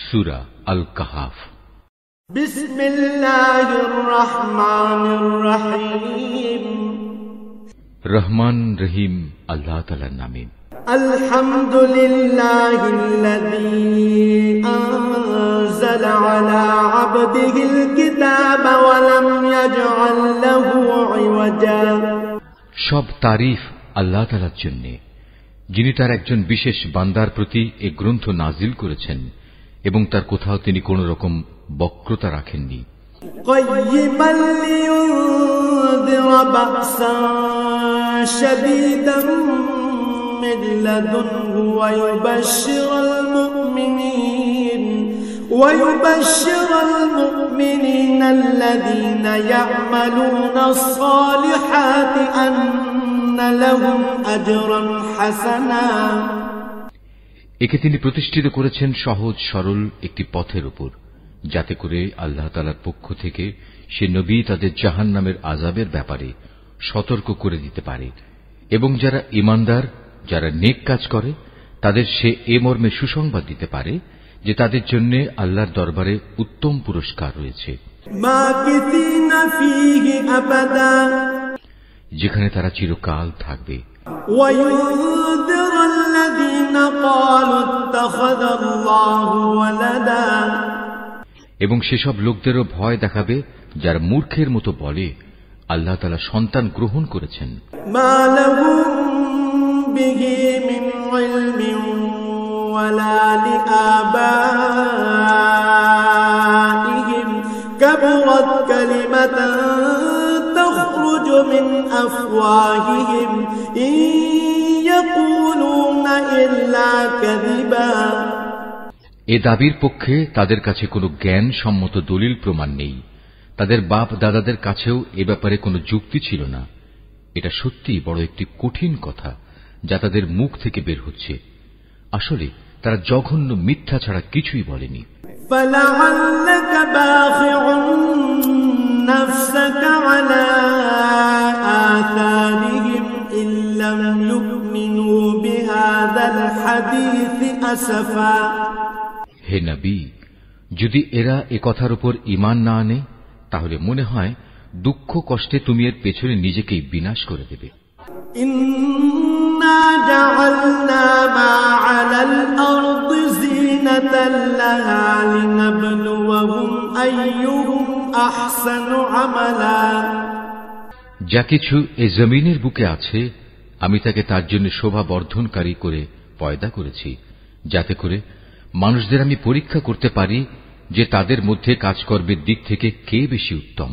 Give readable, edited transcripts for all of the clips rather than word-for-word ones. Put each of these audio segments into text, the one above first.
সূরা আল কাহাফ। বিসমিল্লাহির রহমানির রহিম। রহমান রহিম আল্লাহ তাআলার নামে। আলহামদুলিল্লাহিল্লাযী আনজালা আলা আবদিহিল কিতাবা ওয়া লাম ইয়াজআল লাহু ইওয়াজা। সব তারিফ আল্লাহ তাআলার জন্য, যিনি তার একজন বিশেষ বান্দার প্রতি এই গ্রন্থ নাজিল করেছেন এবং তার কোথাও তিনি কোন রকম বক্রতা রাখেননি। কাইয়িমান লিয়ুনযিরা বা'সান শাদীদান মিন লাদুনহু ওয়া ইউবাশশিরাল মুমিনিনা আল্লাযীনা ইয়া'মালুনাস সালিহাতি আন্না লাহুম আজরান হাসানা। একে তিনি প্রতিষ্ঠিত করেছেন সহজ সরল একটি পথের উপর, যাতে করে আল্লাহ তাআলার পক্ষ থেকে সে নবী তাদের জাহান্নামের আযাবের ব্যাপারে সতর্ক করে দিতে পারে, এবং যারা ঈমানদার, যারা নেক কাজ করে, তাদের সে এ মর্মে সুসংবাদ দিতে পারে যে তাদের জন্য আল্লাহর দরবারে উত্তম পুরস্কার রয়েছে, যেখানে তারা চিরকাল থাকবে। এবং সেসব লোকদেরও ভয় দেখাবে যারা মূর্খের মতো বলে আল্লাহ তাআলা সন্তান গ্রহণ করেছেন। كبرت كلمة تخرج من أفواههم إن يقولون إلا كذبا। এ দাবির পক্ষে তাদের কাছে কোনো জ্ঞান সম্মত দলিল প্রমাণ নেই। তাদের বাপ দাদাদের কাছেও এ ব্যাপারে কোনো যুক্তি ছিল না। এটা সত্যিই বড় একটি কঠিন কথা যা তাদের মুখ থেকে বের হচ্ছে। আসলে তারা জঘন্য মিথ্যা ছাড়া কিছুই বলেনি। فلعلك باخع نفسك على آثارهم إن لم يؤمنوا بهذا الحديث أسفا। হে নবী, যদি এরা এ কথার উপর ঈমান না আনে তাহলে মনে হয় দুঃখ কষ্টে তুমি এর পেছনে নিজেকেই বিনাশ করে দেবে। ইন্না জাআলনা মা আলাল আরদি জিনাতাল লাহা লিনাবলুয়াহুম আইয়ুহুম আহসানু আমালা। যা কিছু এই জমিনের বুকে আছে আমি তাকে তার জন্য শোভা বর্ধনকারী করে পয়দা করেছি, যাতে করে মানুষদের আমি পরীক্ষা করতে পারি যে তাদের মধ্যে কাজকর্মের দিক থেকে কে বেশি উত্তম।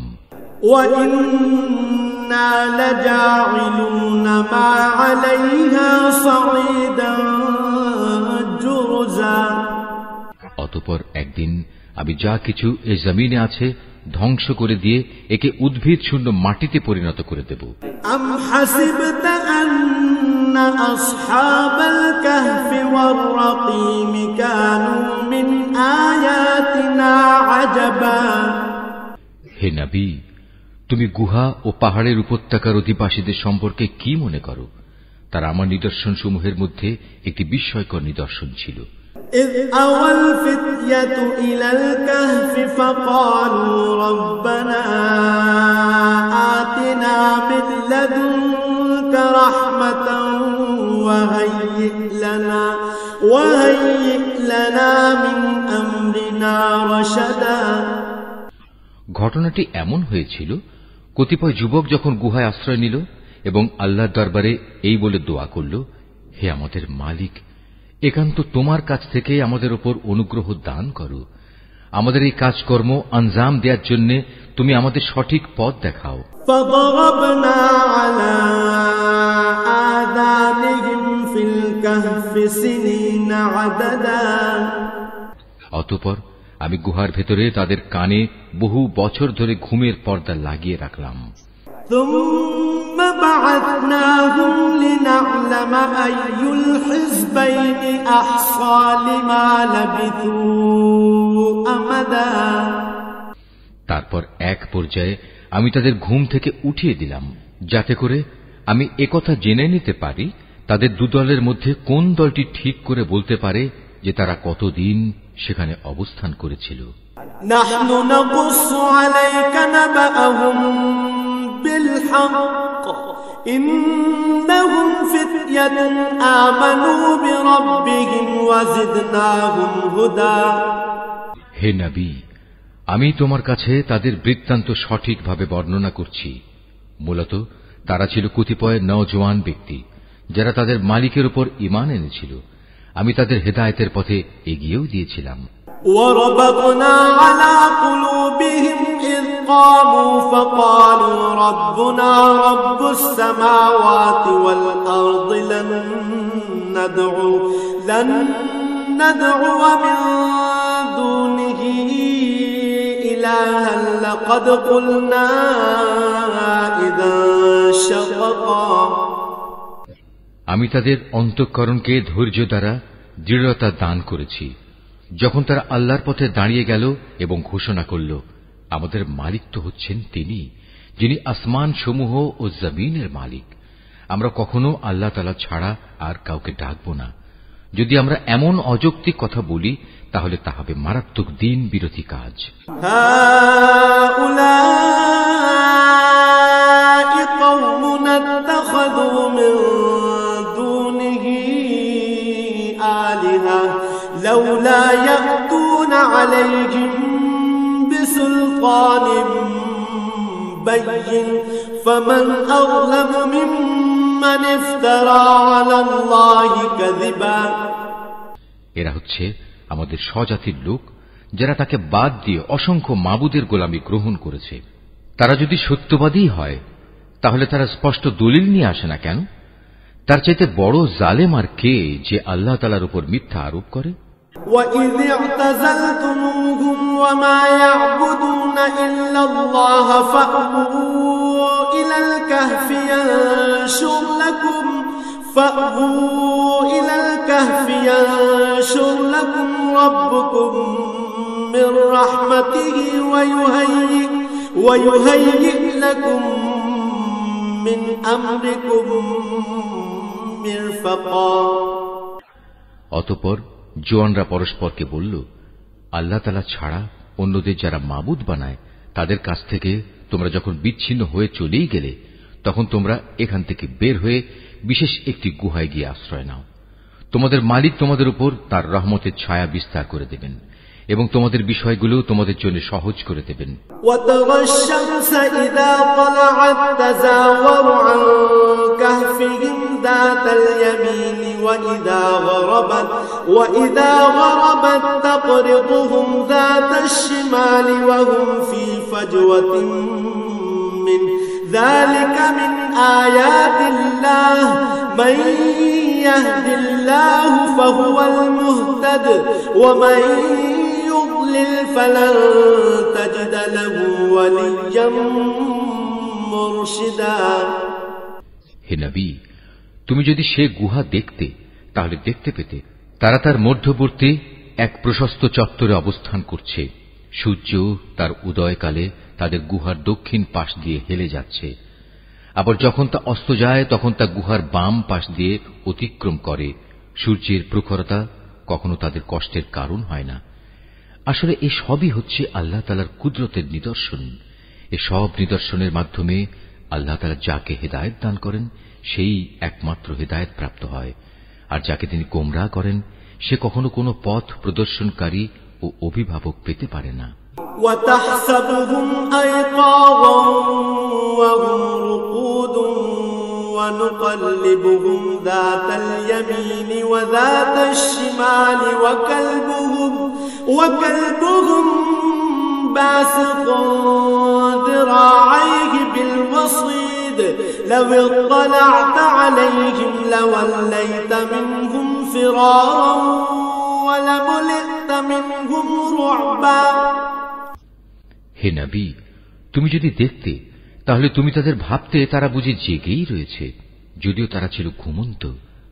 অতঃপর একদিন আমি যা কিছু এই জমিনে আছে ধ্বংস করে দিয়ে একে উদ্ভিদ শূন্য মাটিতে পরিণত করে দেব। আম হাসিবতা আন্না আসহাবাল কাহফি ওয়ার রাকিম কানু মিন আয়াতিনা আজাবা। হে নবী, তুমি গুহা ও পাহাড়ের উপত্যকার অধিবাসীদের সম্পর্কে কি মনে করো? তারা আমার নিদর্শন সমূহের মধ্যে একটি বিস্ময়কর নিদর্শন ছিল। إذ أوى الفتية إلى الكهف فقالوا ربنا آتنا من لدنك رحمة وهيئ لنا من أمرنا رشدا। ঘটনাটি এমন হয়েছিল, কতিপয় যুবক যখন গুহায় আশ্রয় নিল এবং আল্লাহর দরবারে এই বলে দোয়া করল, হে আমাদের মালিক, একান্ত তোমার কাছ থেকে আমাদের উপর অনুগ্রহ দান করো। আমাদের এই কাজকর্ম আঞ্জাম দেওয়ার জন্য তুমি আমাদের সঠিক পথ দেখাও। অতঃপর আমি গুহার ভেতরে তাদের কানে বহু বছর ধরে ঘুমের পর্দা লাগিয়ে রাখলাম। ثم بعثناهم لنعلم أي الحزبين أحصى لما لبثوا أمدا। তারপর এক পর্যায়ে আমি তাদের ঘুম থেকে উঠিয়ে দিলাম, যাতে করে আমি একথা জেনে নিতে পারি তাদের দুদলের মধ্যে কোন দলটি ঠিক করে বলতে পারে যে তারা কতদিন সেখানে অবস্থান করেছিল। নাহনু নাকুসু আলাইকা নাবাআহুম বিল হক ইন্নাহুম ফিতয়াতুন আমানু বিরাব্বিহিম ওয়া জিদনাহুম হুদা। হে নবী, আমি তোমার কাছে তাদের বৃত্তান্ত সঠিকভাবে বর্ণনা করছি। মূলত তারা ছিল কতিপয় নওজোয়ান ব্যক্তি যারা তাদের মালিকের উপর ঈমান এনেছিল। আমি তাদের হেদায়েতের পথে এগিয়েও দিয়েছিলাম। وَرَبَطْنَا عَلَى قُلُوبِهِمْ إِذْ قَامُوا فَقَالُوا رَبُّنَا رَبُّ السَّمَاوَاتِ وَالْأَرْضِ لَن نَّدْعُوَ مِن دُونِهِ إِلَٰهًا لَّقَدْ قُلْنَا إِذًا شَطَطًا। আমি তাদের অন্তঃকরণকে ধৈর্য দ্বারা দৃঢ়তা দান করেছি যখন তারা আল্লাহর পথে দাঁড়িয়ে গেল এবং ঘোষণা করল, আমাদের মালিক তো হচ্ছেন তিনি, যিনি আসমান সমূহ ও জমিনের মালিক। আমরা কখনো আল্লাহ তাআলা ছাড়া আর কাউকে ডাকব না। যদি আমরা এমন অযৌক্তিক কথা বলি তাহলে তা হবে মারাত্মক দিন বিরোধী কাজ। لولا يأتون عليهم بسلطان بين فمن أظلم ممن افترى على الله كذبا। এরা হচ্ছে আমাদের স্বজাতির লোক যারা তাকে বাদ দিয়ে অসংখ্য মাবুদের গোলামি গ্রহণ করেছে। তারা যদি সত্যবাদী হয় তাহলে তারা স্পষ্ট দলিল নিয়ে আসে না কেন? তার চাইতে বড় জালেম আর কে যে আল্লাহ তাআলার উপর মিথ্যা আরোপ করে? وَإِذِ اعْتَزَلْتُمُوهُمْ وَمَا يَعْبُدُونَ إِلَّا اللَّهَ فَأْوُوا إِلَى الْكَهْفِ يَنشُرْ لَكُمْ رَبُّكُمْ مِنْ رَحْمَتِهِ وَيُهَيِّئْ لَكُمْ مِنْ أَمْرِكُمْ مِرْفَقًا। অতঃপর জোয়ানরা পরস্পরকে বলল, আল্লাহ তাআলা ছাড়া অন্যদের যারা মাবুদ বানায় তাদের কাছ থেকে তোমরা যখন বিচ্ছিন্ন হয়ে চলেই গেলে তখন তোমরা এখান থেকে বের হয়ে বিশেষ একটি গুহায় গিয়ে আশ্রয় নাও। তোমাদের মালিক তোমাদের উপর তার রহমতের ছায়া বিস্তার করে দেবেন এবং তোমাদের বিষয়গুলো তোমাদের জন্য সহজ করে দেবেন। وَتَرَى الشَّمْسَ إِذَا طَلَعَتْ تَزَاوَرُ عَن كَهْفِهِمْ ذَاتَ الْيَمِينِ وَإِذَا غَرَبَتْ تَقْرِضُهُمْ ذَاتَ الشِّمَالِ وَهُمْ فِي فَجْوَةٍ مِّنْهُ ذَلِكَ مِنْ آيَاتِ اللَّهِ مَن يَهْدِ اللَّهُ فَهُوَ الْمُهْتَدِ وَمَن يُضْلِلْ فَلَن تَجِدَ لَهُ وَلِيًّا مُرْشِدًا। হে নবী, তুমি যদি সে গুহা দেখতে তাহলে দেখতে পেতে তারা তার মধ্যবর্তী এক প্রশস্ত চত্বরে অবস্থান করছে। সূর্য তার উদয়কালে তাদের গুহার দক্ষিণ পাশ দিয়ে হেলে যাচ্ছে, আবার যখন তা অস্ত যায় তখন তা গুহার বাম পাশ দিয়ে অতিক্রম করে। সূর্যের প্রখরতা কখনো তাদের কষ্টের কারণ হয় না। আসলে এ সবই হচ্ছে আল্লাহ তাআলার কুদরতের নিদর্শন। এ সব নিদর্শনের মাধ্যমে আল্লাহ তাআলা যাকে হেদায়েত দান করেন সেই একমাত্র হেদায়েত প্রাপ্ত হয়, আর যাকে তিনি গোমরাহ করেন সে কখনো কোনো পথ প্রদর্শনকারী ও অভিভাবক পেতে পারে না। وَتَحْسَبُهُمْ أَيْقَاظًا وَهُمْ رُقُودٌ وَنُقَلِّبُهُمْ ذَاتَ الْيَمِينِ وَذَاتَ الشِّمَالِ وَكَلْبُهُمْ بَاسِطٌ ذِرَاعَيْهِ بِالْوَصِيدِ لَوِ اطَّلَعْتَ عَلَيْهِمْ لَوَلَّيْتَ مِنْهُمْ فِرَارًا وَلَمُلِئْتَ مِنْهُمْ رُعْبًا। হে নবী, তুমি যদি দেখতে তাহলে তুমি তাদের ভাবতে তারা বুঝি জেগেই রয়েছে, যদিও তারা ছিল ঘুমন্ত।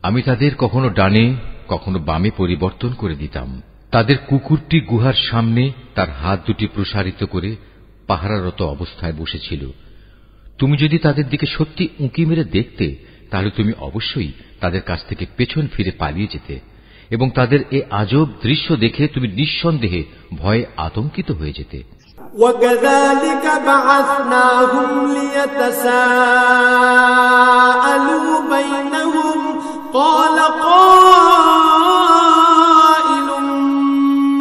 আমি তাদের কখনো ডানে কখনো বামে পরিবর্তন করে দিতাম। তাদের কুকুরটি গুহার সামনে তার হাত দুটি প্রসারিত করে পাহারারত অবস্থায় বসেছিল। তুমি যদি তাদের দিকে সত্যি উঁকি মেরে দেখতে তাহলে তুমি অবশ্যই তাদের কাছ থেকে পেছন ফিরে পালিয়ে যেতে এবং তাদের এ আজব দৃশ্য দেখে তুমি নিঃসন্দেহে ভয়ে আতঙ্কিত হয়ে যেতে। وَكَذَلِكَ بَعَثْنَاهُمْ لِيَتَسَاءَلُوا بَيْنَهُمْ قَالَ قَائِلٌ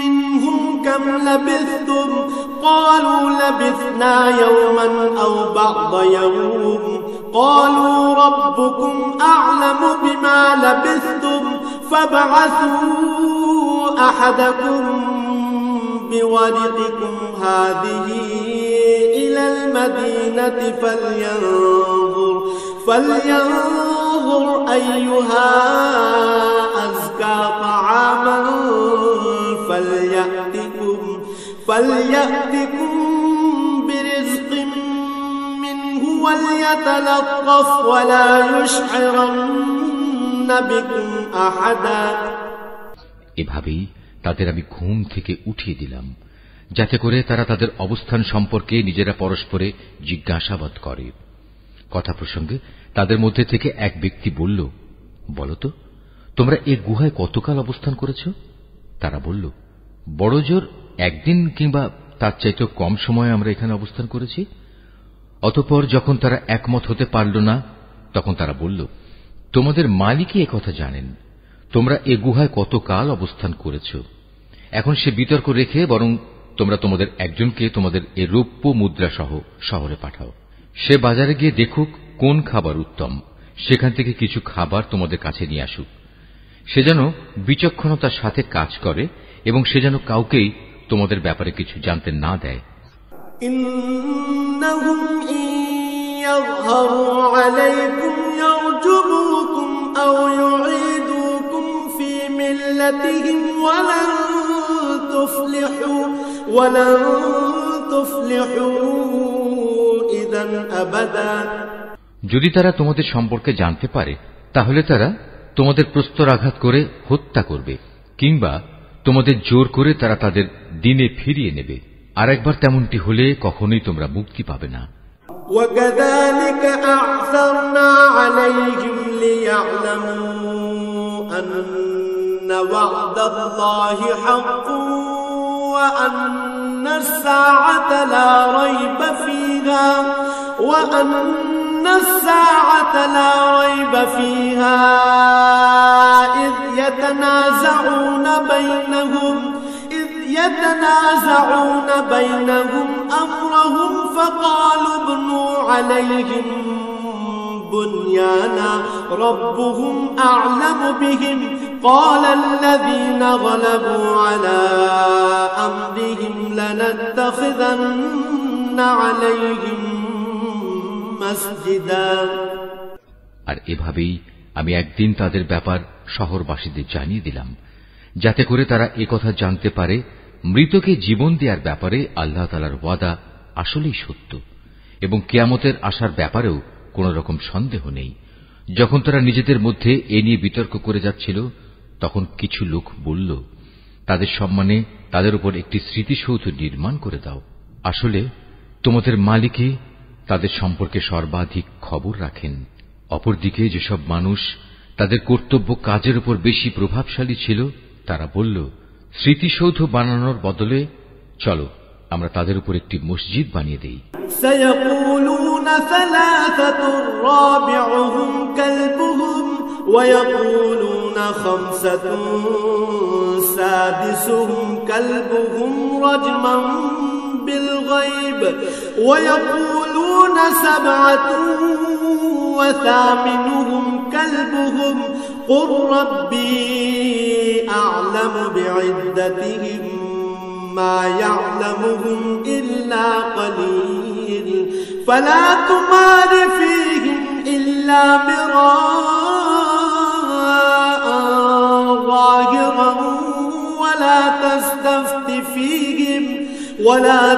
مِّنْهُمْ كَمْ لَبِثْتُمْ قَالُوا لَبِثْنَا يَوْمًا أَوْ بَعْضَ يَوْمٍ قَالُوا رَبُّكُمْ أَعْلَمُ بِمَا لَبِثْتُمْ فَابْعَثُوا أَحَدَكُمْ بورقكم هذه إلى المدينة فلينظر أيها أزكى طعاما فليأتكم برزق منه وليتلطف ولا يشعرن بكم أحدا। এভাবেই তাদের আমি ঘুম থেকে উঠিয়ে দিলাম, যাতে করে তারা তাদের অবস্থান সম্পর্কে নিজেরা পরস্পরে জিজ্ঞাসাবাদ করে। কথা প্রসঙ্গে তাদের মধ্যে থেকে এক ব্যক্তি বলল, বলতো তোমরা এ গুহায় কতকাল অবস্থান করেছ? তারা বলল, বড় জোর একদিন কিংবা তার চাইতেও কম সময় আমরা এখানে অবস্থান করেছি। অতঃপর যখন তারা একমত হতে পারল না, তখন তারা বলল, তোমাদের মালিকই একথা জানেন, তোমরা এ গুহায় কতকাল অবস্থান করেছ। এখন সে বিতর্ক রেখে বরং তোমরা তোমাদের একজনকে তোমাদের এ রৌপ্য মুদ্রা সহ শহরে পাঠাও। সে বাজারে গিয়ে দেখুক কোন খাবার উত্তম, সেখান থেকে কিছু খাবার তোমাদের কাছে নিয়ে আসুক। সে যেন বিচক্ষণতার সাথে কাজ করে এবং সে যেন কাউকেই তোমাদের ব্যাপারে কিছু জানতে না দেয়। ইন্নাহুম ইয়াযহারু আলাইকুম ইয়ারজুমুকুম আও ইউঈদুকুম ফি মিল্লাতিহিম ওয়ালান তুফলিহু ইযান আবাদা। যদি তারা তোমাদের সম্পর্কে জানতে পারে, তাহলে তারা তোমাদের প্রস্তরাঘাত করে হত্যা করবে, কিংবা তোমাদের জোর করে তারা তাদের দিনে ফিরিয়ে নেবে। আর একবার তেমনটি হলে কখনোই তোমরা মুক্তি পাবে না। وَكَذَلِكَ أَعْثَرْنَا عَلَيْهِمْ لِيَعْلَمُوا أَنَّ وَعْدَ اللَّهِ حَقٌّ وَأَنَّ السَّاعَةَ لَا رَيْبَ فِيهَا إِذْ يتنازعون بينهم أمرهم فقالوا ابنوا عليهم بنيانا ربهم أعلم بهم قال الذين غلبوا على أمرهم لنتخذن عليهم مسجدا। আর এভাবেই আমি একদিন তাদের ব্যাপার শহরবাসীদের জানিয়ে দিলাম, যাতে করে তারা একথা জানতে পারে মৃতকে জীবন দেওয়ার ব্যাপারে আল্লাহ তাআলার ওয়াদা আসলেই সত্য এবং কিয়ামতের আসার ব্যাপারেও কোন রকম সন্দেহ নেই। যখন তারা নিজেদের মধ্যে এ নিয়ে বিতর্ক করে যাচ্ছিল, তখন কিছু লোক বলল, তাদের সম্মানে তাদের উপর একটি স্মৃতিসৌধ নির্মাণ করে দাও। আসলে তোমাদের মালিকই তাদের সম্পর্কে সর্বাধিক খবর রাখেন। অপরদিকে যেসব মানুষ তাদের কর্তব্য কাজের উপর বেশি প্রভাবশালী ছিল, তারা বলল, স্মৃতিসৌধ বানানোর বদলে চলো আমরা তাদের উপর একটি মসজিদ বানিয়ে দেই। سيقولون ثلاثة رابعهم كلبهم ويقولون خمسة سادسهم كلبهم رجما بالغيب ويقولون سبعة وثامنهم كلبهم قل ربي أعلم بعدتهم ما يعلمهم إلا قليل فلا تمار فيهم إلا مراء ظاهرا ولا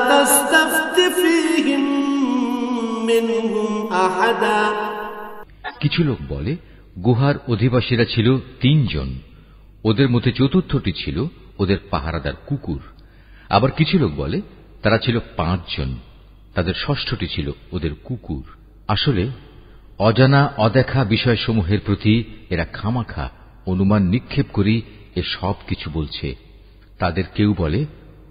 تستفت فيهم منهم أحدا। কিছু লোক বলে গুহার অধিবাসীরা ছিল 3 জন, ওদের মধ্যে চতুর্থটি ছিল ওদের পাহারাদার কুকুর। আবার কিছু লোক বলে তারা ছিল 5 জন, তাদের ষষ্ঠটি ছিল ওদের কুকুর। আসলে অজানা অদেখা বিষয়সমূহের প্রতি এরা খামাখা অনুমান নিক্ষেপ করে এ সব কিছু বলছে। তাদের কেউ বলে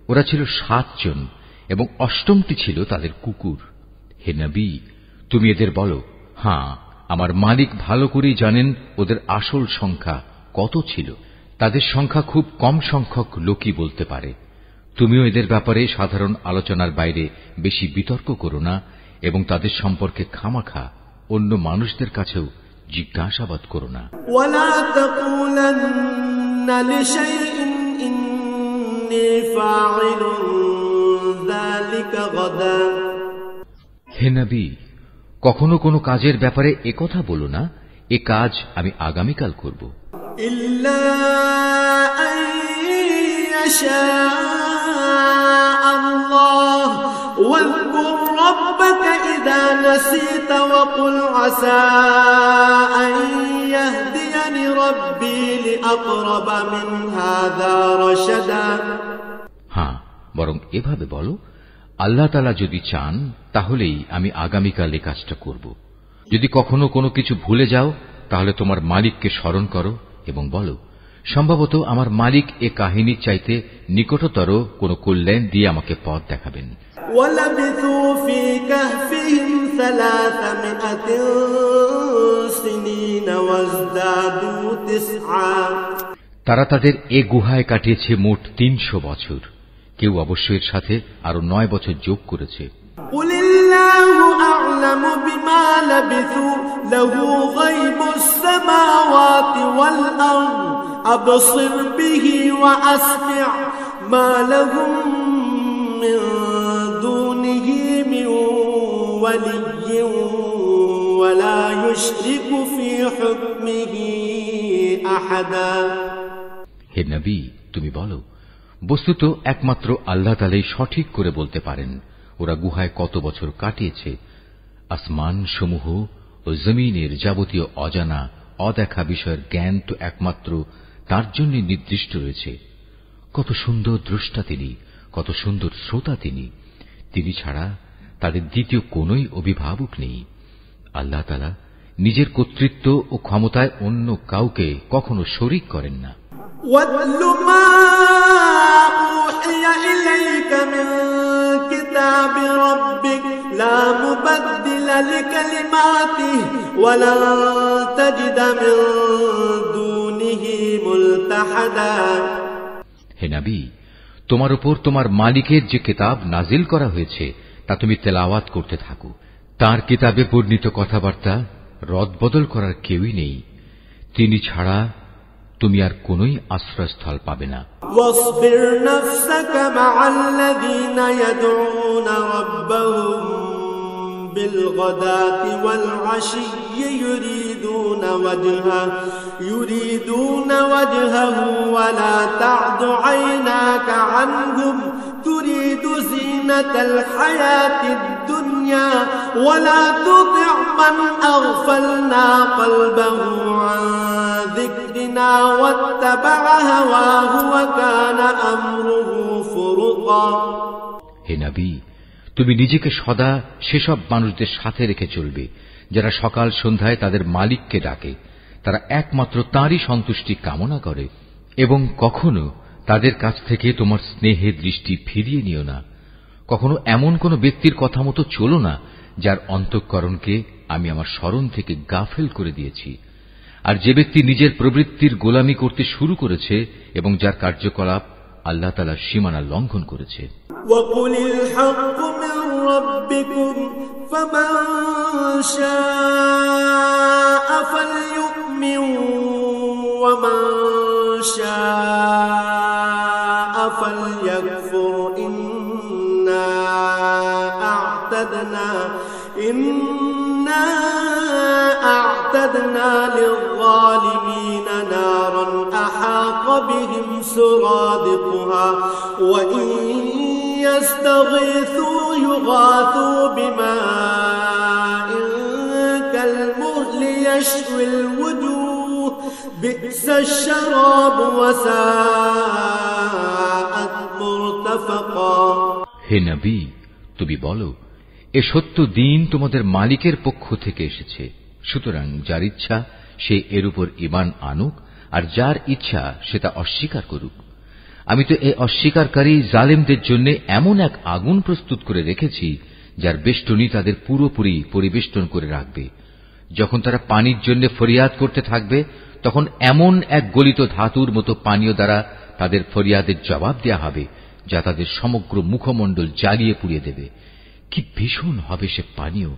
ওরা ছিল 7 জন এবং 8টি ছিল তাদের কুকুর। হে নবী, তুমি এদের বলো, হ্যাঁ, আমার মালিক ভালো করেই জানেন ওদের আসল সংখ্যা কত ছিল। তাদের সংখ্যা খুব কম সংখ্যক লোকই বলতে পারে। তুমিও এদের ব্যাপারে সাধারণ আলোচনার বাইরে বেশি বিতর্ক করো না এবং তাদের সম্পর্কে খামাখা অন্য মানুষদের কাছেও জিজ্ঞাসাবাদ করো না। ওয়ালা তাকুলান্না লিশাইইন ইন্নী ফাইলুন যালিকা গাদা। হে নবী, কখনো কোনো কাজের ব্যাপারে একথা বলো না, এ কাজ আমি আগামীকাল করব। ইল্লা আন ইয়াশা আল্লাহ ওয়াযকুর রাব্বাকা ইযা নাসিতা ওয়া কুল আসা আন ইয়াহদিয়ানি রাব্বি লিআকরাবা মিন হাযা রাশাদা। হ্যাঁ, বরং এভাবে বলো, আল্লাহ তাআলা যদি চান তাহলেই আমি আগামীকাল এই কাজটা করব। যদি কখনো কোনো কিছু ভুলে যাও তাহলে তোমার মালিককে স্মরণ করো এবং বলো, সম্ভবত আমার মালিক এ কাহিনীর চাইতে নিকটতর কোনো কল্যাণ দিয়ে আমাকে পথ দেখাবেন। ওয়ালাবিথু ফি কাহফিহিম 300 সিনিনা ওয়াজদাদু 9। তারা তাদের এ গুহায় কাটিয়েছে মোট 300 বছর। কেউ অবশ্য এর সাথে আরো 9 বছর যোগ করেছে। কুলিল্লাহু আ'লামু বিমা লাবিথু লাহু গায়বুস সামাওয়াতি ওয়াল আরদ আবসির বিহি ওয়া আসমি' মা লাহুম মিন দুনিহি মিন ওয়ালিয়্যিন ওয়া লা ইউশরিকু ফি হুকমিহি আহাদা। হে নবী, তুমি বলো, বস্তুত একমাত্র আল্লাহ তাআলাই সঠিক করে বলতে পারেন ওরা গুহায় কত বছর কাটিয়েছে। আসমান সমূহ ও জমিনের যাবতীয় অজানা অদেখা বিষয়ের জ্ঞান তো একমাত্র তার জন্য নির্দিষ্ট রয়েছে। কত সুন্দর দ্রষ্টা তিনি, কত সুন্দর শ্রোতা তিনি। তিনি ছাড়া তাদের দ্বিতীয় কোনই অভিভাবক নেই। আল্লাহ তাআলা নিজের কর্তৃত্ব ও ক্ষমতায় অন্য কাউকে কখনো শরীক করেন না। ওয়াতলু মা উহিয়া ইলাইকা মিন কিতাবি রাব্বিক লা মুবাদদিলা লিকালিমাতিহি ওয়া লা তাজিদা মিন দুনিহি মুলতাহাদা। হে নবী, তোমার উপর তোমার মালিকের যে কিতাব নাজিল করা হয়েছে তা তুমি তেলাওয়াত করতে থাকো। তার কিতাবে বর্ণিত কথাবার্তা রদবদল করার কেউই নেই। তিনি ছাড়া তুমি আর কোনই আশ্রয়স্থল পাবে না। ওয়াসবির নাফসাকা মা'আল্লাযীনা ইয়াদউনা রাব্বাহুম বিলগাদাতি ওয়াল আশিয়্যি يريدون وجهه ولا تعد عيناك عنهم تريد زينة الحياة الدنيا ولا تطع من أغفلنا قلبه عن ذكرنا واتبع هواه وكان أمره فرطا। হে নবী, তুমি নিজেকে সদা সেসব মানুষদের সাথে রেখে চলবে যারা সকাল সন্ধ্যায় তাদের মালিককে ডাকে। তারা একমাত্র তাঁরই সন্তুষ্টি কামনা করে এবং কখনো তাদের কাছ থেকে তোমার স্নেহের দৃষ্টি ফিরিয়ে নিও না। কখনো এমন কোন ব্যক্তির কথা মতো চলো না যার অন্তঃকরণকে আমি আমার স্মরণ থেকে গাফেল করে দিয়েছি। আর যে ব্যক্তি নিজের প্রবৃত্তির গোলামি করতে শুরু করেছে এবং যার কার্যকলাপ আল্লাহ তাআলার সীমানা লঙ্ঘন করেছে। وَقُلِ الْحَقُّ مِنْ رَبِّكُمْ فَمَنْ شَاءَ فَلْيُؤْمِنْ وَمَنْ شَاءَ فَلْيَكْفُرْ إِنَّا أَعْتَدْنَا لِلظَّالِمِينَ نَارًا أَحَاطَ بِهِمْ سُرَادِقُهَا وَإِنْ يَسْتَغِيثُوا يُغَاثُوا بِمَاءٍ كَالْمُهْلِ يَشْوِي الْوُجُوهَ بِئْسَ الشَّرَابُ وَسَاءَتْ مُرْتَفَقًا। হে নবী, তুমি বলো, এ সত্য দিন তোমাদের মালিকের পক্ষ থেকে এসেছে। সুতরাং যার ইচ্ছা সে এর উপর ঈমান আনুক আর যার ইচ্ছা সে তা অস্বীকার করুক। আমি তো এই অস্বীকারী জালেমদের জন্য এমন এক আগুন প্রস্তুত করে রেখেছি যার বেষ্টনী তাদের পুরোপুরি পরিবেষ্টন করে রাখবে। যখন তারা পানির জন্য ফরিয়াদ করতে থাকবে, তখন এমন এক গলিত ধাতুর মতো পানীয় দ্বারা তাদের ফরিয়াদের জবাব দেয়া হবে, যা তাদের সমগ্র মুখমণ্ডল জ্বালিয়ে পুড়িয়ে দেবে। কি ভীষণ হবে সে পানীয়,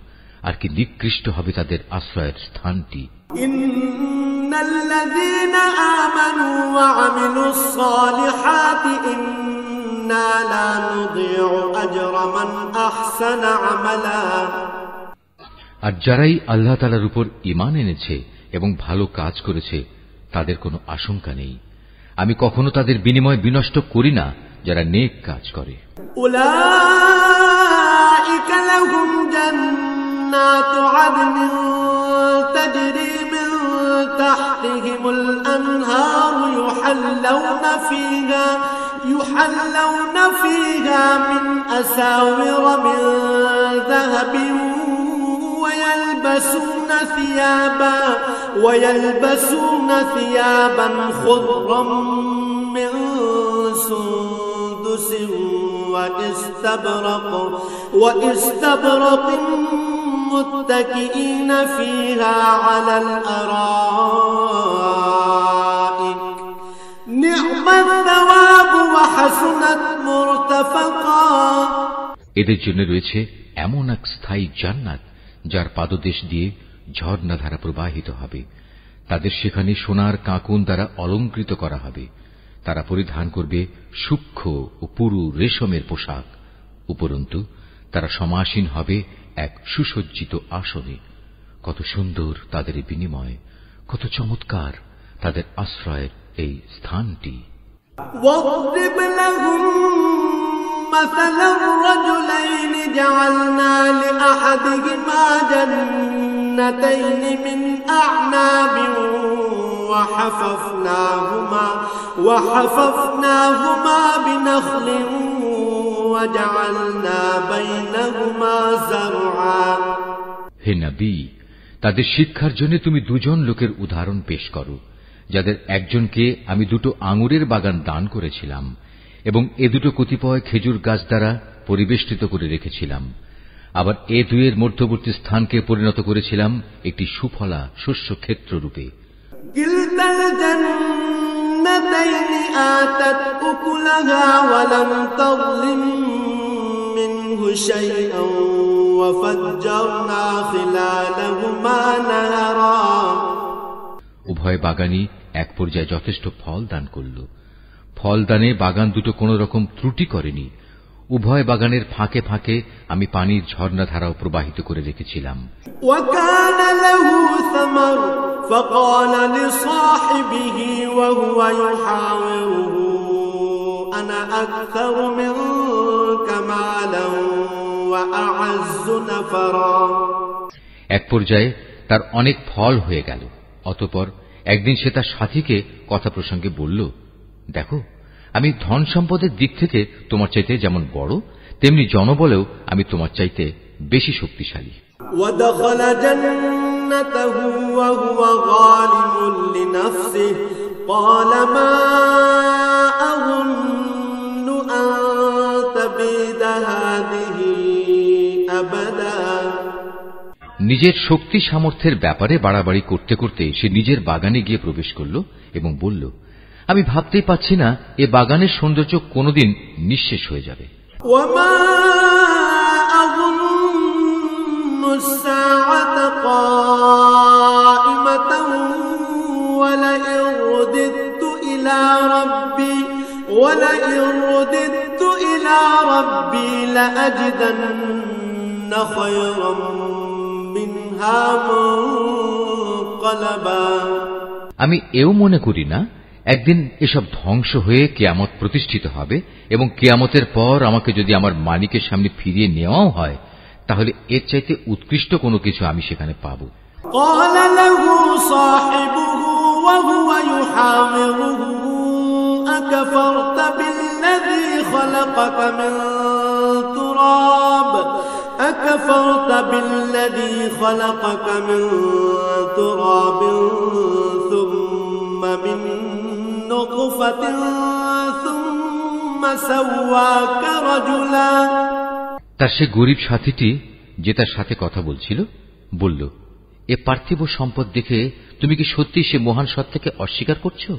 আর কি নিকৃষ্ট হবে তাদের আশ্রয়ের স্থানটি। ইন্নাল্লাযীনা আমানু ওয়া আমিলুস সালিহাতি ইন্না লা নুযিউ আজরা মান আহসানা আমালা। আর যারাই আল্লাহ তাআলার উপর ঈমান এনেছে এবং ভালো কাজ করেছে, তাদের কোনো আশঙ্কা নেই। আমি কখনো তাদের বিনিময় বিনষ্ট করি না যারা নেক কাজ করে। উলাইকা লাহুম জান্নাতু আদনিন তাজরি মিন তাহতিহিমুল আনহার ইউহাল্লাউনা ফিহা মিন আসাওিরা মিন যাহাবিন ويلبسون ثيابا خضرا من سندس واستبرق متكئين فيها على الأرائك نعم الثواب وحسنت مرتفقا। এদের জন্য রয়েছে এমন এক স্থায়ী জান্নাত যার পাদদেশ দিয়ে ঝর্ণাধারা প্রবাহিত হবে। তাদের সেখানে সোনার কাঁকুন দ্বারা অলঙ্কৃত করা হবে। তারা পরিধান করবে সূক্ষ্ম ও পুরু রেশমের পোশাক। উপরন্তু তারা সমাসীন হবে এক সুসজ্জিত আসনে। কত সুন্দর তাদের বিনিময়, কত চমৎকার তাদের আশ্রয়ের এই স্থানটি। مثل الرجلين جعلنا لأحدهما جنتين من أعناب وحففناهما بنخل وجعلنا بينهما زرعا। হে নবী, তাদের শিক্ষার জন্য তুমি দুজন লোকের উদাহরণ পেশ করো, যাদের একজনকে আমি দুটো আঙুরের বাগান দান করেছিলাম এবং এ দুটো কতিপয় খেজুর গাছ দ্বারা পরিবেষ্টিত করে রেখেছিলাম। আবার এ দুয়ের মধ্যবর্তী স্থানকে পরিণত করেছিলাম একটি সুফলা শস্য ক্ষেত্র রূপে। কিলতাল জান্নাতাইনি আতাত উকুলাহা ওয়া লাম তাযলিম মিনহু শাইআন ওয়া ফাজ্জারনা খিলালাহুমা নাহারা। উভয় বাগানই এক পর্যায়ে যথেষ্ট ফল দান করল। ফলদানে বাগান দুটো কোন রকম ত্রুটি করেনি। উভয় বাগানের ফাঁকে ফাঁকে আমি পানির ঝর্ণাধারাও প্রবাহিত করে রেখেছিলাম। এক পর্যায়ে তার অনেক ফল হয়ে গেল। অতঃপর একদিন সে তার সাথীকে কথা প্রসঙ্গে বলল, দেখো, আমি ধন সম্পদের দিক থেকে তোমার চাইতে যেমন বড়, তেমনি জনবলেও আমি তোমার চাইতে বেশি শক্তিশালী। নিজের শক্তি সামর্থ্যের ব্যাপারে বাড়াবাড়ি করতে করতে সে নিজের বাগানে গিয়ে প্রবেশ করল এবং বলল, আমি ভাবতেই পাচ্ছি না এ বাগানের সৌন্দর্য কোনদিন নিঃশেষ হয়ে যাবে। আমি এও মনে করি না একদিন এসব ধ্বংস হয়ে কিয়ামত প্রতিষ্ঠিত হবে এবং কিয়ামতের পর আমাকে যদি আমার মালিকের সামনে ফিরিয়ে নেওয়াও হয়, তাহলে এর চাইতে উৎকৃষ্ট কোনো কিছু আমি সেখানে পাব। أكفرت بالذي خلقك من تراب ثم من نطفة ثم سواك رجلا। তার সে গরিব সাথীটি যে তার সাথে কথা বলছিল বলল, এ পার্থিব সম্পদ দেখে তুমি কি সত্যি সে মহান সত্তাকে অস্বীকার করছো,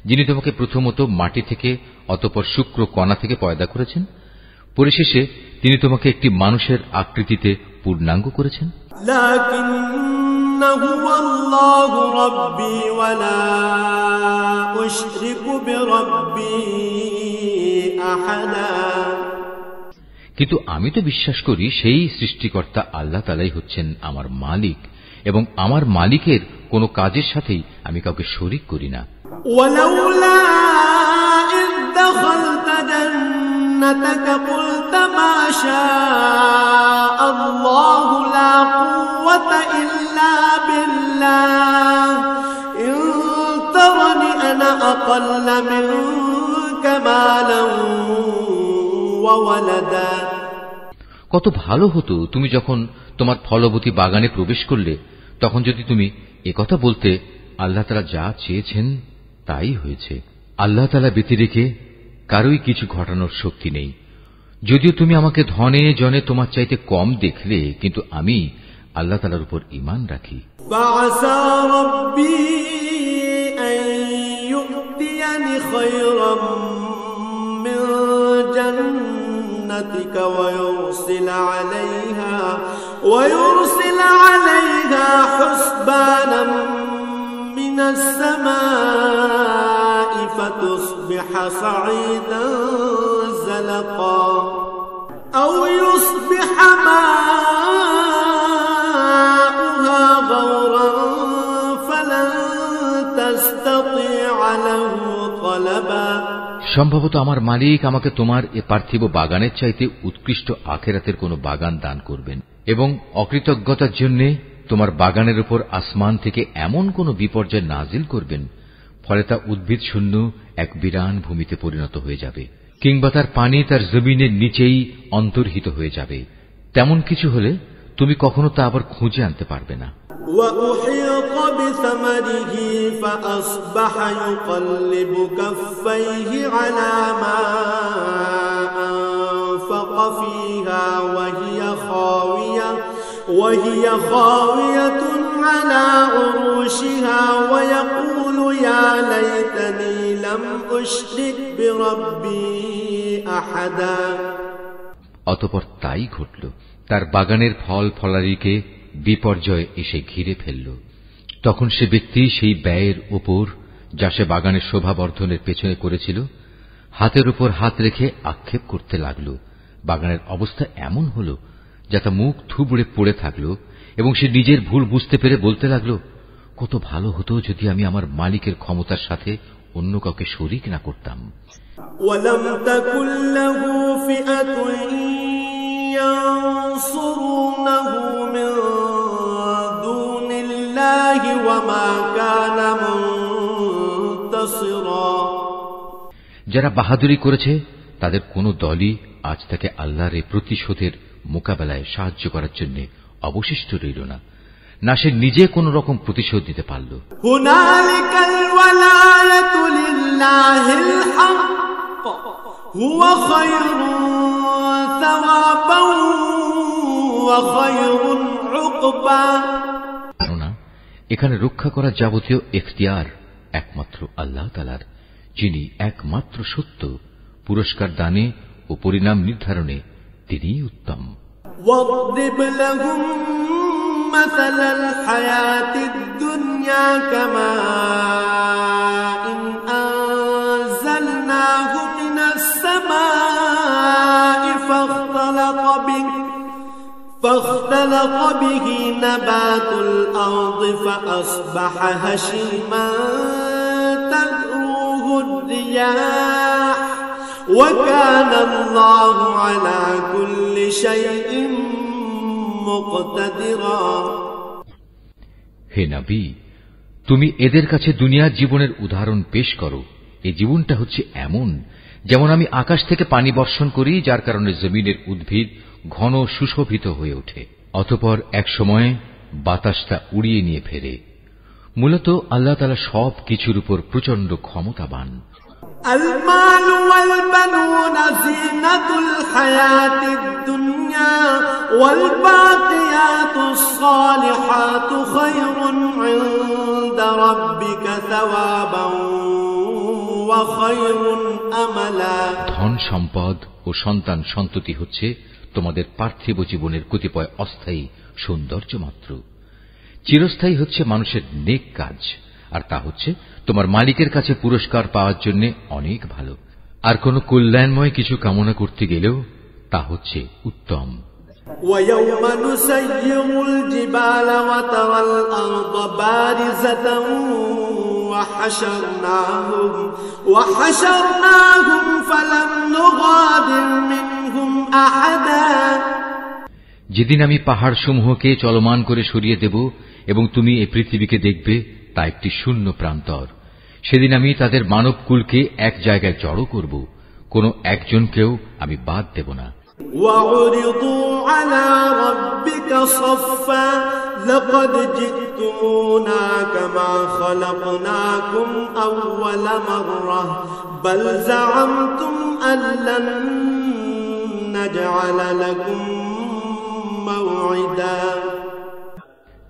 যিনি তোমাকে প্রথমত মাটি থেকে অতঃপর শুক্র কণা থেকে পয়দা করেছেন, পরিশেষে তিনি তোমাকে একটি মানুষের আকৃতিতে পূর্ণাঙ্গ করেছেন। লাকিন্নাহু আল্লাহু রাব্বী ওয়া লা উশরিকু বিরাব্বী আহাদা। কিন্তু আমি তো বিশ্বাস করি সেই সৃষ্টিকর্তা আল্লাহ তাআলাই হচ্ছেন আমার মালিক এবং আমার মালিকের কোন কাজের সাথেই আমি কাউকে শরীক করি না। ওয়ালাউলা ইয দাখালতা জান্নাতাকা কুলতা মা শাআল্লাহু লা কুওয়াতা ইল্লা বিল্লাহ ইন তারানি আনা আকাল্লা মিনকা মালান ওয়া ওয়ালাদা। কত ভালো হতো তুমি যখন তোমার ফলবতী বাগানে প্রবেশ করলে তখন যদি তুমি একথা বলতে, আল্লাহ তাআলা যা চেয়েছেন তাই হয়েছে। আল্লাহ তাআলা ব্যতিরেকে কারোই কিছু ঘটানোর শক্তি নেই। যদিও তুমি আমাকে ধনে জনে তোমার চাইতে কম দেখলে, কিন্তু আমি আল্লাহ তাআলার উপর ঈমান রাখি। ফাআসা রাব্বী আন ইউ'তিয়ানি খায়রাম মিন জান্নাতিকা ওয়া ইউরসিলা আলাইহা হুসবানাম মিনাস সামাই ফাতুসবিহা সাঈদান যালাকা আও ইউসবিহা মাউহা গাওরান ফালান তাসতাতিআ লাহু তালাবা। সম্ভবত আমার মালিক আমাকে তোমার এ পার্থিব বাগানের চাইতে উৎকৃষ্ট আখিরাতের কোন বাগান দান করবেন এবং অকৃতজ্ঞতার জন্য তোমার বাগানের উপর আসমান থেকে এমন কোন বিপর্যয় নাজিল করবেন ফলে তা উদ্ভিদ শূন্য এক বিরান ভূমিতে পরিণত হয়ে যাবে, কিংবা তার পানি তার জমিনের নিচেই অন্তর্হিত হয়ে যাবে। তেমন কিছু হলে তুমি কখনো তা আবার খুঁজে আনতে পারবে না। وأحيط بثمره فأصبح يقلب كفيه على ما أنفق فيها وهي خاوية على عروشها ويقول يا ليتني لم أشرك بربي أحدا। অতঃপর তাই ঘটল, তার বাগানের ফল ফলারিকে বিপর্যয় এসে ঘিরে ফেলল। তখন সে ব্যক্তি সেই ব্যয়ের উপর যা সে বাগানের শোভাবর্ধনের পেছনে করেছিল হাতের উপর হাত রেখে আক্ষেপ করতে লাগল। বাগানের অবস্থা এমন হল যা তা মুখ থুবড়ে পড়ে থাকল এবং সে নিজের ভুল বুঝতে পেরে বলতে লাগল, কত ভালো হতো যদি আমি আমার মালিকের ক্ষমতার সাথে অন্য কাউকে শরীক না করতাম। ওয়ালাম তাকুল লাহু ফিআতুন ইয়ানসুরুনাহু মিন দুনিল্লাহি ওয়া মা কানা মুনতাসিরা। যারা বাহাদুরি করেছে তাদের কোন দলই আজ তাকে আল্লাহর এই প্রতিশোধের মোকাবেলায় সাহায্য করার জন্য অবশিষ্ট রইল না, না সে নিজে কোন রকম প্রতিশোধ নিতে পারল। হুনালিকাল ওয়ালায়াতু লিল্লাহিল হক হুয়া খায়রুন সাওয়াবান ওয়া খায়রুন উকবা। কেননা এখানে রক্ষা করার যাবতীয় এখতিয়ার একমাত্র আল্লাহ তাআলার, যিনি একমাত্র সত্য, পুরস্কার দানে ও পরিণাম নির্ধারণে তিনিই উত্তম। واضرب لهم مثل الحياة الدنيا كماء أنزلناه من السماء فاختلط به نبات الأرض فأصبح هشيما تذروه الرياح وكان الله على كل شيء مقتدرا। হে নবী, তুমি এদের কাছে দুনিয়ার জীবনের উদাহরণ পেশ করো। এই জীবনটা হচ্ছে এমন যেমন আমি আকাশ থেকে পানি বর্ষণ করি, যার কারণে জমিনের উদ্ভিদ ঘন সুশোভিত হয়ে ওঠে। অতঃপর এক সময় বাতাস তা উড়িয়ে নিয়ে ফেরে। মূলত আল্লাহ তাআলা সব কিছুর উপর প্রচন্ড ক্ষমতাবান। المال والبنون زينة الحياة الدنيا والباقيات الصالحات خير عند ربك ثوابا وخير أملا। ধন সম্পদ ও সন্তান সন্ততি হচ্ছে তোমাদের পার্থিব জীবনের কতিপয় অস্থায়ী সৌন্দর্য মাত্র। চিরস্থায়ী হচ্ছে মানুষের নেক কাজ, আর তা হচ্ছে তোমার মালিকের কাছে পুরস্কার পাওয়ার জন্য অনেক ভালো। আর কোন কল্যাণময় কিছু কামনা করতে গেলেও তা হচ্ছে উত্তম। وَيَوْمَ نُسَيِّرُ الْجِبَالَ وَتَرَى الْأَرْضَ بَارِزَةً وَحَشَرْنَاهُمْ فَلَمْ نُغَادِرْ مِنْهُمْ أَحَدًا। যেদিন আমি পাহাড়সমূহকে চলমান করে সরিয়ে দেব এবং তুমি এই পৃথিবীকে দেখবে তা একটি শূন্য প্রান্তর, সেদিন আমি তাদের মানবকুলকে এক জায়গায় জড়ো করব, কোনো একজনকেও আমি বাদ দেব না। وَعُرِضُوا عَلَى رَبِّكَ صَفًّا لَقَدْ جِئْتُمُونَا كَمَا خَلَقْنَاكُمْ أَوَّلَ مَرَّةٍ بَلْ زَعَمْتُمْ أَن لَّن نَّجْعَلَ لَكُم موعدا।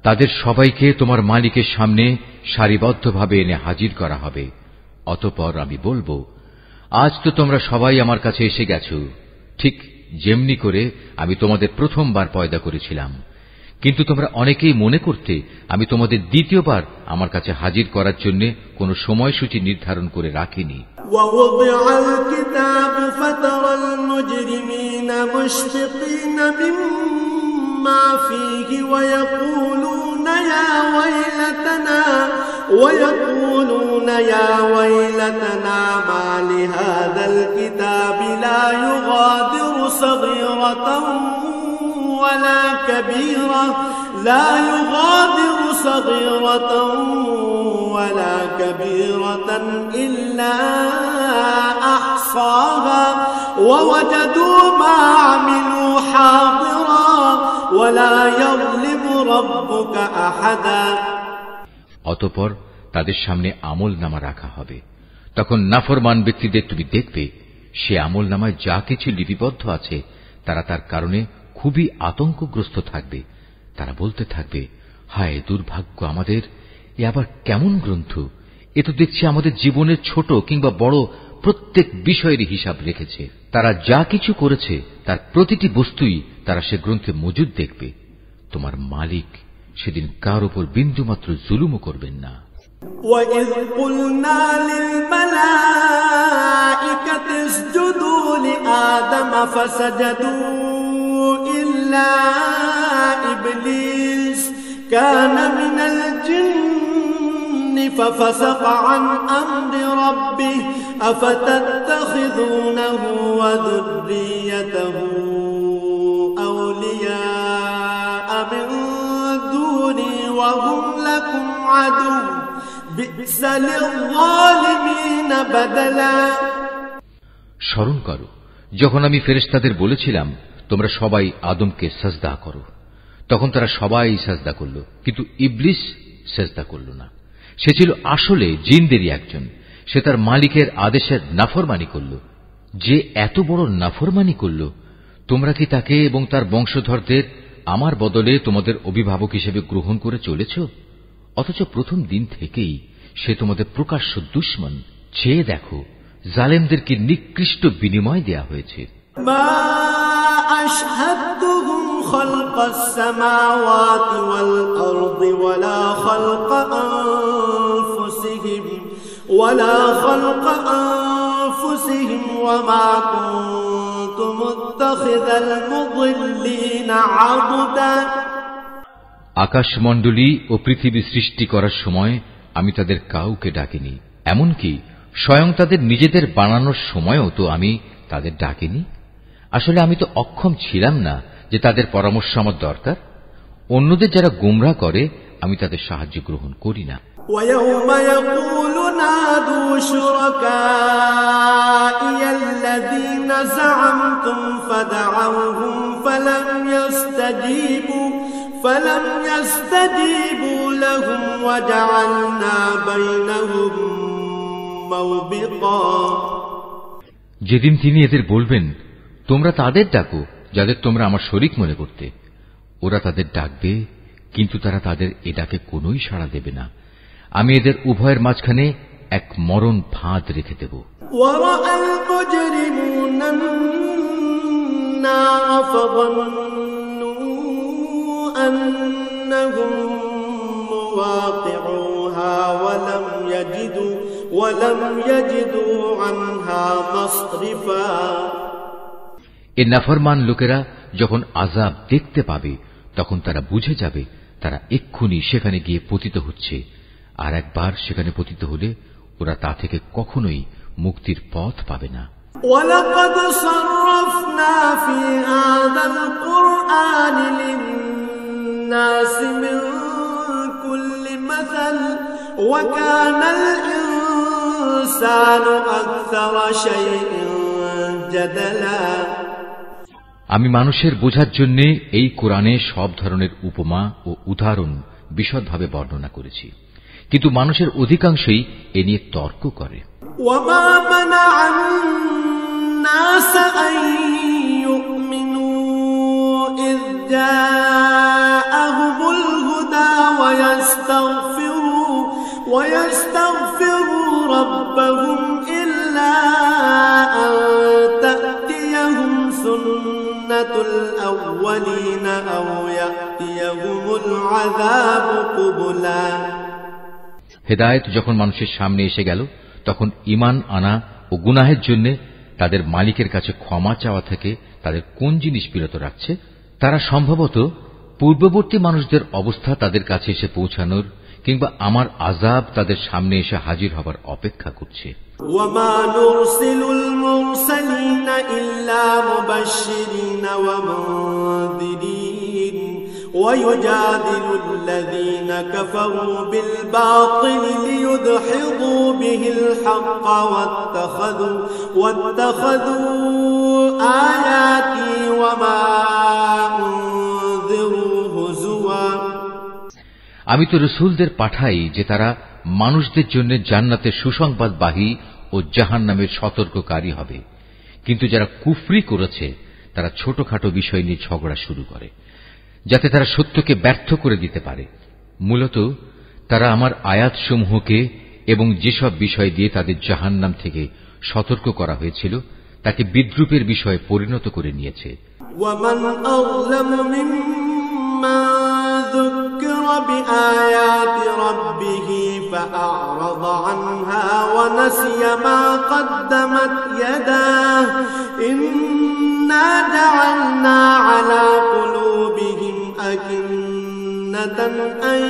তাদের সবাইকে তোমার মালিকের সামনে সারিবদ্ধভাবে এনে হাজির করা হবে। অতঃপর আমি বলবো, আজ তো তোমরা সবাই আমার কাছে এসে গেছো, ঠিক যেমনি করে আমি তোমাদের প্রথমবার পয়দা করেছিলাম, কিন্তু তোমরা অনেকেই মনে করতে আমি তোমাদের দ্বিতীয়বার আমার কাছে হাজির করার জন্য কোনো সময়সূচি নির্ধারণ করে রাখিনি। وَوُضِعَ الْكِتَابُ فَتَرَى الْمُجْرِمِينَ مُشْفِقِينَ مِمَّا فِيهِ وَيَقُولُونَ يَا وَيْلَتَنَا مَا لِهَذَا الْكِتَابِ لَا يُغَادِرُ صَغِيرَةً ولا كبيرة إلا أحصاها ووجدوا ما عملوا حاضرا ولا يظلم ربك أحدا। অতঃপর তাদের সামনে আমলনামা রাখা হবে। তখন নাফরমান ব্যক্তিদের তুমি দেখবে, সে আমলনামায় যা কিছু লিপিবদ্ধ আছে তারা তার কারণে খুবই আতঙ্কগ্রস্ত থাকবে। তারা বলতে থাকবে, হায় দুর্ভাগ্য আমাদের, এ আবার কেমন গ্রন্থ! এ তো দেখছি আমাদের জীবনের ছোট কিংবা বড় প্রত্যেক বিষয়েরই হিসাব রেখেছে। তারা যা কিছু করেছে তার প্রতিটি বস্তুই তারা সে গ্রন্থে মজুদ দেখবে। তোমার মালিক সেদিন কার উপর বিন্দুমাত্র জুলুমও করবেন না। وَإِذْ قُلْنَا لِلْمَلَائِكَةِ اسْجُدُوا لِآدَمَ فَسَجَدُوا إِلَّا إِبْلِيسَ كَانَ مِنَ الْجِنِّ فَفَسَقَ عَنْ أَمْرِ رَبِّهِ أَفَتَتَّخِذُونَهُ وَذُرِّيَّتَهُ أَوْلِيَاءَ مِن دُونِي وَهُمْ لَكُمْ عَدُوٌّ بِئْسَ لِلظَّالِمِينَ بَدَلًا। স্মরণ করো যখন আমি ফেরেশতাদের বলেছিলাম তোমরা সবাই আদমকে সাজদা করো, তখন তারা সবাই সাজদা করল, কিন্তু ইবলিস সাজদা করল না। সে ছিল আসলে জিনদেরই একজন। সে তার মালিকের আদেশের নাফরমানি করল। যে এত বড় নাফরমানি করল, তোমরা কি তাকে এবং তার বংশধরদের আমার বদলে তোমাদের অভিভাবক হিসেবে গ্রহণ করে চলেছ? অথচ প্রথম দিন থেকেই সে তোমাদের প্রকাশ্য দুশমন। চেয়ে দেখো জালেমদেরকে নিকৃষ্ট বিনিময় দেয়া হয়েছে। মা আশহাদতুহুম খালকাস সামাওয়াতি ওয়াল আরদি ওয়ালা খালকা আনফুসিহিম ওয়া মা কুনতু মুত্তাখিযাল মুদিল্লিনা আবদা। আকাশমণ্ডলী ও পৃথিবী সৃষ্টি করার সময় আমি তাদের কাউকে ডাকিনি, এমনকি স্বয়ং তাদের নিজেদের বানানোর সময়ও তো আমি তাদের ডাকিনি। আসলে আমি তো অক্ষম ছিলাম না যে তাদের পরামর্শ আমার দরকার। অন্যদের যারা গোমরাহ করে আমি তাদের সাহায্য গ্রহণ করি না। وَيَوْمَ يَقُولُ نَادُوا شُرَكَائِيَ الَّذِينَ زَعَمْتُمْ فَدَعَوْهُمْ فَلَمْ فلم يستجيبوا لهم وجعلنا بينهم موبقا যেদিন তিনি এদের বলবেন, তোমরা তাদের ডাকো যাদের তোমরা আমার শরীক মনে করতে, ওরা তাদের ডাকবে, কিন্তু তারা তাদের এ ডাকে কোনোই সাড়া দেবে না। আমি এদের উভয়ের মাঝখানে এক মরণ ফাঁদ রেখে দেব। এ নাফরমান লোকেরা যখন আযাব দেখতে পাবে, তখন তারা বুঝে যাবে তারা এক্ষুনি সেখানে গিয়ে পতিত হচ্ছে, আর একবার সেখানে পতিত হলে ওরা তা থেকে কখনোই মুক্তির পথ পাবে না। وَلَقَدْ صَرَّفْنَا فِي هَذَا الْقُرْآنِ لِلنَّاسِ مِنْ كُلِّ مَثَلٍ وَكَانَ الْإِنسَانُ أَكْثَرَ شَيْءٍ جَدَلًا। আমি মানুষের বোঝার জন্য এই কোরআনে সব ধরনের উপমা ও উদাহরণ বিশদভাবে বর্ণনা করেছি, কিন্তু মানুষের অধিকাংশই এ নিয়ে তর্ক করে। وَمَا مَنَعَ النَّاسَ أَن يُؤْمِنُوا إِذْ جَاءَهُمُ الْهُدَى وَيَسْتَغْفِرُوا رَبَّهُمْ إِلَّا أَن تَأْتِيَهُمْ سُنَّةُ الْأَوَّلِينَ أَوْ يَأْتِيَهُمُ الْعَذَابُ قُبُلًا। হেদায়েত যখন মানুষের সামনে এসে গেল, তখন ঈমান আনা ও গুনাহের জন্য তাদের মালিকের কাছে ক্ষমা চাওয়া থেকে তাদের কোন জিনিস বিরত রাখছে? তারা সম্ভবত পূর্ববর্তী মানুষদের অবস্থা তাদের কাছে এসে পৌঁছানোর কিংবা আমার আযাব তাদের সামনে এসে হাজির হবার অপেক্ষা করছে। وَمَا نُرْسِلُ الْمُرْسَلِينَ إِلَّا مُبَشِّرِينَ وَمُنذِرِينَ وَيُجَادِلُ الَّذِينَ كَفَرُوا بِالْبَاطِلِ لِيُدْحِضُوا بِهِ الْحَقَّ وَاتَّخَذُوا آيَاتِي وَمَا أُنذِرُوا هُزُوًا। আমি তো রাসূলদের পাঠাই যে তারা মানুষদের জন্য জান্নাতের সুসংবাদবাহী ও জাহান্নামের সতর্ককারী হবে, কিন্তু যারা কুফরি করেছে তারা ছোটখাটো বিষয় নিয়ে ঝগড়া শুরু করে, যাতে তারা সত্যকে ব্যর্থ করে দিতে পারে। মূলত তারা আমার আয়াতসমূহকে এবং যেসব বিষয় দিয়ে তাদের জাহান্নাম থেকে সতর্ক করা হয়েছিল তাকে বিদ্রূপের বিষয়ে পরিণত করে নিয়েছে। وَمَنْ أَظْلَمُ مِمَّنْ ذُكِّرَ بِآيَاتِ رَبِّهِ فَأَعْرَضَ عَنْهَا وَنَسِيَ مَا قَدَّمَتْ يَدَاهُ إِنَّا جَعَلْنَا عَلَى قُلُوبِهِمْ أَكِنَّةً أَن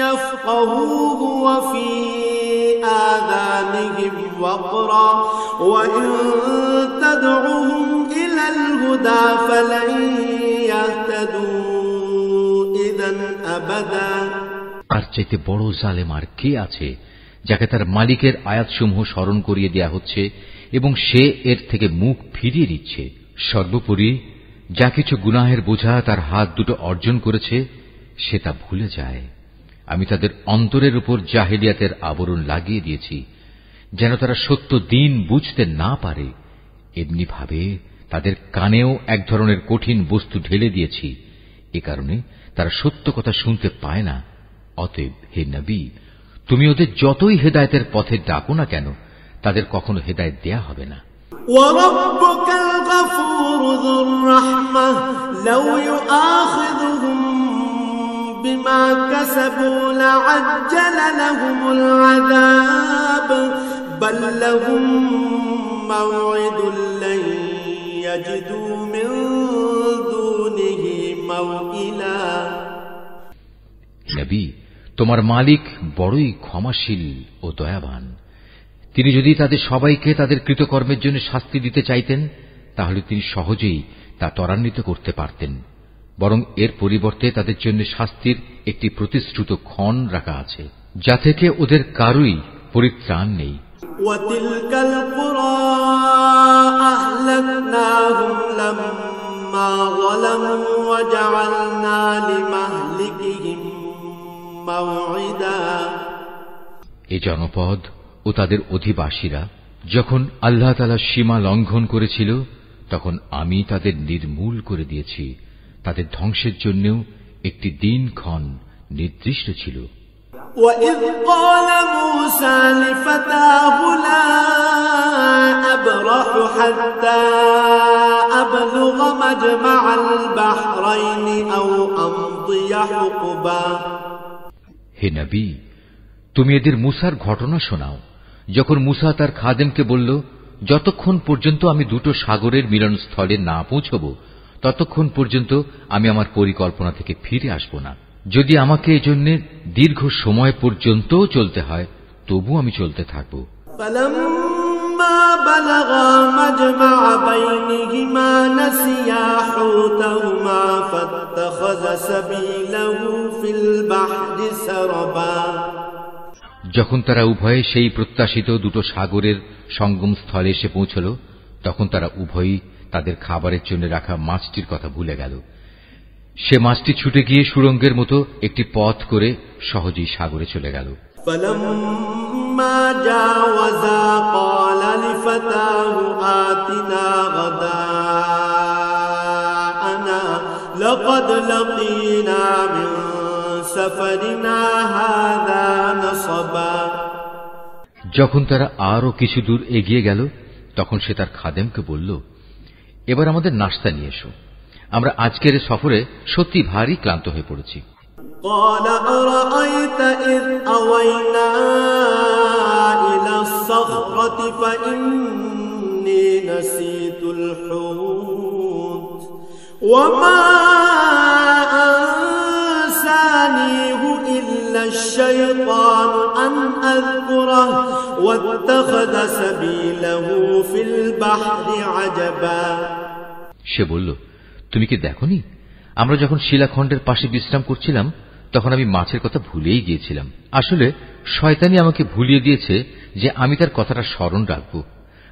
يَفْقَهُوهُ وَفِي آذَانِهِمْ وَقْرًا وَإِن تَدْعُهُمْ إِلَى الْهُدَى فَلَن يَهْتَدُوا إِذًا أَبَدًا। আর চাইতে বড় জালেম আর কে আছে, যাকে তার মালিকের আয়াতসমূহ স্মরণ করিয়ে দেয়া হচ্ছে এবং সে এর থেকে মুখ ফিরিয়ে দিচ্ছে। সর্বোপরি যা কিছু গুনাহের বোঝা তার হাত দুটো অর্জন করেছে সে তা ভুলে যায়। আমি তাদের অন্তরের উপর জাহেলিয়াতের আবরণ লাগিয়ে দিয়েছি, যেন তারা সত্য দিন বুঝতে না পারে। এমনি ভাবে তাদের কানেও এক ধরনের কঠিন বস্তু ঢেলে দিয়েছি, এ কারণে তারা সত্য কথা শুনতে পায় না। অতএব হে নবী, তুমি ওদের যতই হেদায়েতের পথে ডাকো না কেন, তাদের কখনো হেদায়েত দেয়া হবে না। وَرَبُّكَ الْغَفُورُ ذُو الرَّحْمَةِ لَوْ يُؤَاخِذُهُم بِمَا كَسَبُوا لَعَجَّلَ لَهُمُ الْعَذَابَ بَل لَّهُم مَّوْعِدٌ لَّن يَجِدُوا مِن دُونِهِ مَوْئِلًا। নবী, তোমার মালিক বড়ই ক্ষমাশীল ও দয়াবান। তিনি যদি তাদের সবাইকে তাদের কৃতকর্মের জন্য শাস্তি দিতে চাইতেন, তাহলে তিনি সহজেই তা ত্বরান্বিত করতে পারতেন। বরং এর পরিবর্তে তাদের জন্য শাস্তির একটি প্রতিশ্রুত ক্ষণ রাখা আছে, যা থেকে ওদের কারুই পরিত্রাণ নেই। وَتِلْكَ الْقُرَى أَهْلَكْنَاهُمْ لَمَّا لما ظلموا وجعلنا لمهلكهم موعدا এ জনপদ ও তাদের অধিবাসীরা যখন আল্লাহ তাআলা সীমা লঙ্ঘন করেছিল তখন আমি তাদের নির্মূল করে দিয়েছি। তাদের ধ্বংসের জন্যও একটি দিনক্ষণ নির্দিষ্ট ছিল। وَإِذْ قَالَ مُوسَى لِفَتَاهُ لَا أَبْرَحُ حَتَّى أَبْلُغَ مَجْمَعَ الْبَحْرَيْنِ أَوْ أَمْضِيَ حُقُبًا হে নবী, তুমি এদের মুসার ঘটনা শোনাও। যখন মুসা তার খাদেমকে বলল, যতক্ষণ পর্যন্ত আমি দুটো সাগরের মিলনস্থলে না পৌঁছব ততক্ষণ পর্যন্ত আমি আমার পরিকল্পনা থেকে ফিরে আসব না। যদি আমাকে এজন্য দীর্ঘ সময় পর্যন্ত চলতে হয় তবু আমি চলতে থাকব। فَلَمَّا بَلَغَا مَجْمَعَ بَيْنِهِمَا نَسِيَا حُوتَهُمَا فَاتَّخَذَ سَبِيلَهُ فِي الْبَحْرِ سَرَبًا যখন তারা উভয়ে সেই প্রত্যাশিত দুটো সাগরের সঙ্গম স্থলে এসে পৌঁছল তখন তারা উভয়ই তাদের খাবারের জন্য রাখা মাছটির কথা ভুলে গেল। সে মাছটি ছুটে গিয়ে সুড়ঙ্গের মতো একটি পথ করে সহজেই সাগরে চলে গেল। فَلَمَّا جَاوَزَا قَالَ لِفَتَاهُ آتِنَا غَدَاءَنَا لَقَدْ لَقِينَا مِنْ سَفَرِنَا هَذَا نَصَبًا যখন তারা আরো কিছু দূর এগিয়ে গেল তখন সে তার খাদেমকে বলল, এবার আমাদের নাশতা নিয়ে এসো, আমরা আজকের সফরে সত্যি ভারী ক্লান্ত হয়ে পড়েছি। قال أرأيت إذ أوينا إلى الصخرة فإني نسيت الحوت وما أنسانيه إلا الشيطان أن أذكره واتخذ سبيله في البحر عجبا সে বলল, তুমি কি দেখোনি আমরা যখন শিলাখণ্ডের পাশে বিশ্রাম করছিলাম তখন আমি মাছের কথা ভুলেই গিয়েছিলাম। আসলে শয়তানি আমাকে ভুলিয়ে দিয়েছে যে আমি তার কথাটা স্মরণ রাখব।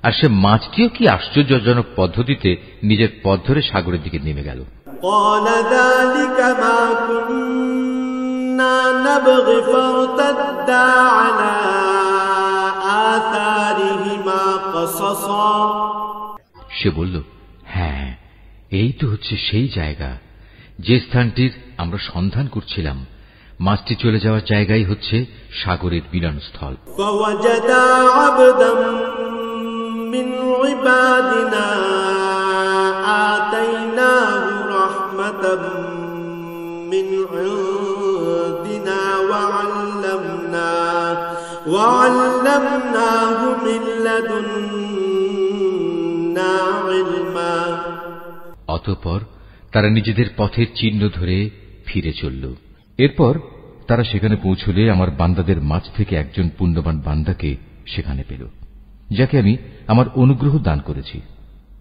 আর সে মাছটিও কি আশ্চর্যজনক পদ্ধতিতে নিজের পথ ধরে সাগরের দিকে নেমে গেল। قال ذلك ما كنا نبغي فارتدا على آثارهما قصصا সে বলল, হ্যাঁ, এই তো হচ্ছে সেই জায়গা যে স্থানটির আমরা সন্ধান করছিলাম। মাছটি চলে যাওয়ার জায়গাই হচ্ছে সাগরের মিলনস্থল। فوجدا عبدا من عبادنا آتيناه رحمة من عندنا وعلمناه من لدنا علما অতঃপর তারা নিজেদের পথের চিহ্ন ধরে ফিরে চলল। এরপর তারা সেখানে পৌঁছলে আমার বান্দাদের মাঝ থেকে একজন পুণ্যবান বান্দাকে সেখানে পেল, যাকে আমি আমার অনুগ্রহ দান করেছি।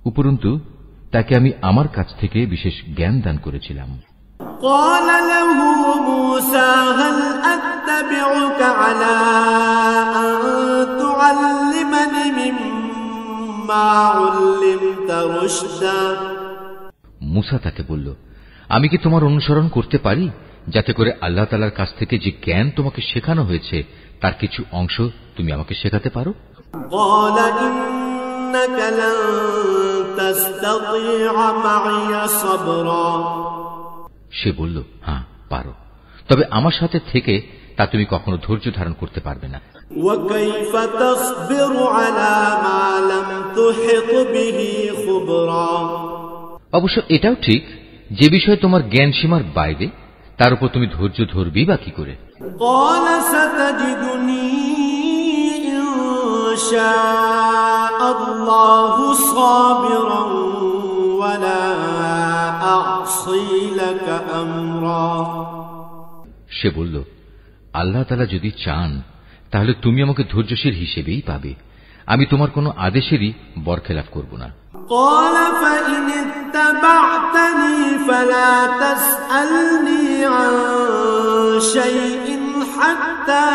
উপরন্তু তাকে আমি আমার কাছ থেকে বিশেষ জ্ঞান দান করেছিলাম। قال له موسى هل أتبعك على أن تعلمني مما علمت رشدا মুসা তাকে বলল, আমি কি তোমার অনুসরণ করতে পারি যাতে করে আল্লাহ তাআলার কাছ থেকে যে জ্ঞান তোমাকে শেখানো হয়েছে তার কিছু অংশ তুমি আমাকে শেখাতে পারো? قال إنك لن تستطيع معي صبرا সে বলল, হ্যাঁ পারো, তবে আমার সাথে থেকে তা তুমি কখনো ধৈর্য ধারণ করতে পারবে না। وكيف تصبر على ما لم تحط به خبرا অবশ্য এটাও ঠিক, যে বিষয়ে তোমার জ্ঞান সীমার বাইরে তার উপর তুমি ধৈর্য ধরবি বা কি করে? قال ستجدني إن شاء الله صابرا ولا أعصي لك أمرا সে বলল, আল্লাহ তাআলা যদি চান তাহলে তুমি আমাকে ধৈর্যশীল হিসেবেই পাবে, আমি তোমার কোনো আদেশেরই বরখেলাফ করব না। قال فإن اتبعتني فلا تسألني عن شيء حتى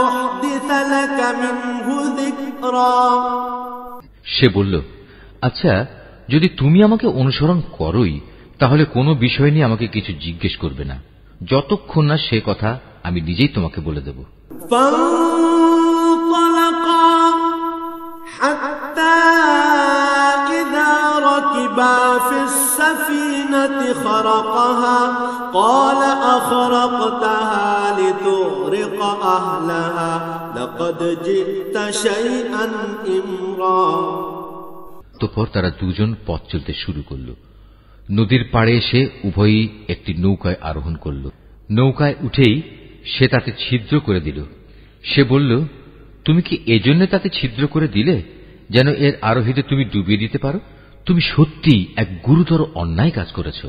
أحدث لك منه ذكرا সে বলল, আচ্ছা যদি তুমি আমাকে অনুসরণ করোই, তাহলে কোনো বিষয় নিয়ে আমাকে কিছু জিজ্ঞেস করবে না, যতক্ষণ না সে কথা আমি নিজেই তোমাকে বলে দেব। ركبا في السفينة خرقها قال أخرقتها لتغرق أهلها لقد جئت شيئا إمرا। তারপর তারা দুজন পথ চলতে শুরু করল। নদীর পাড়ে এসে উভয়ই একটি নৌকায় আরোহণ করল। নৌকায় উঠেই সে তাতে ছিদ্র করে দিল। সে বলল, তুমি কি এজন্য তাতে ছিদ্র করে দিলে যেন এর আরোহীদের তুমি ডুবিয়ে দিতে পারো? তুমি সত্যি এক গুরুতর অন্যায় কাজ করেছ।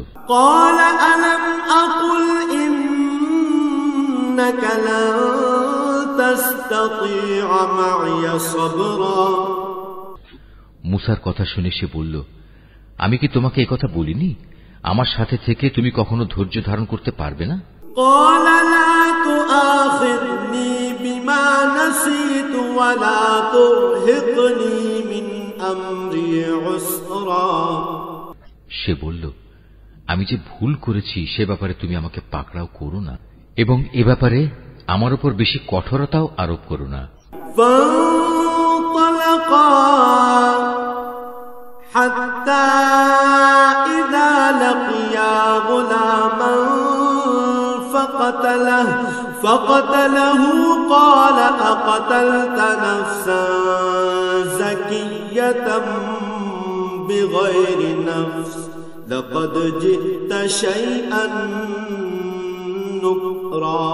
মুসার কথা শুনে সে বলল, আমি কি তোমাকে একথা বলিনি, আমার সাথে থেকে তুমি কখনো ধৈর্য ধারণ করতে পারবে না? সে বলল, আমি যে ভুল করেছি সে ব্যাপারে তুমি আমাকে পাকড়াও করো না, এবং এ ব্যাপারে আমার উপর বেশি কঠোরতাও আরোপ করো না। حتى إذا لقيا غلاما فقتله قال أقتلت نفسا زكية بغير نفس لقد جئت شيئا نكرا।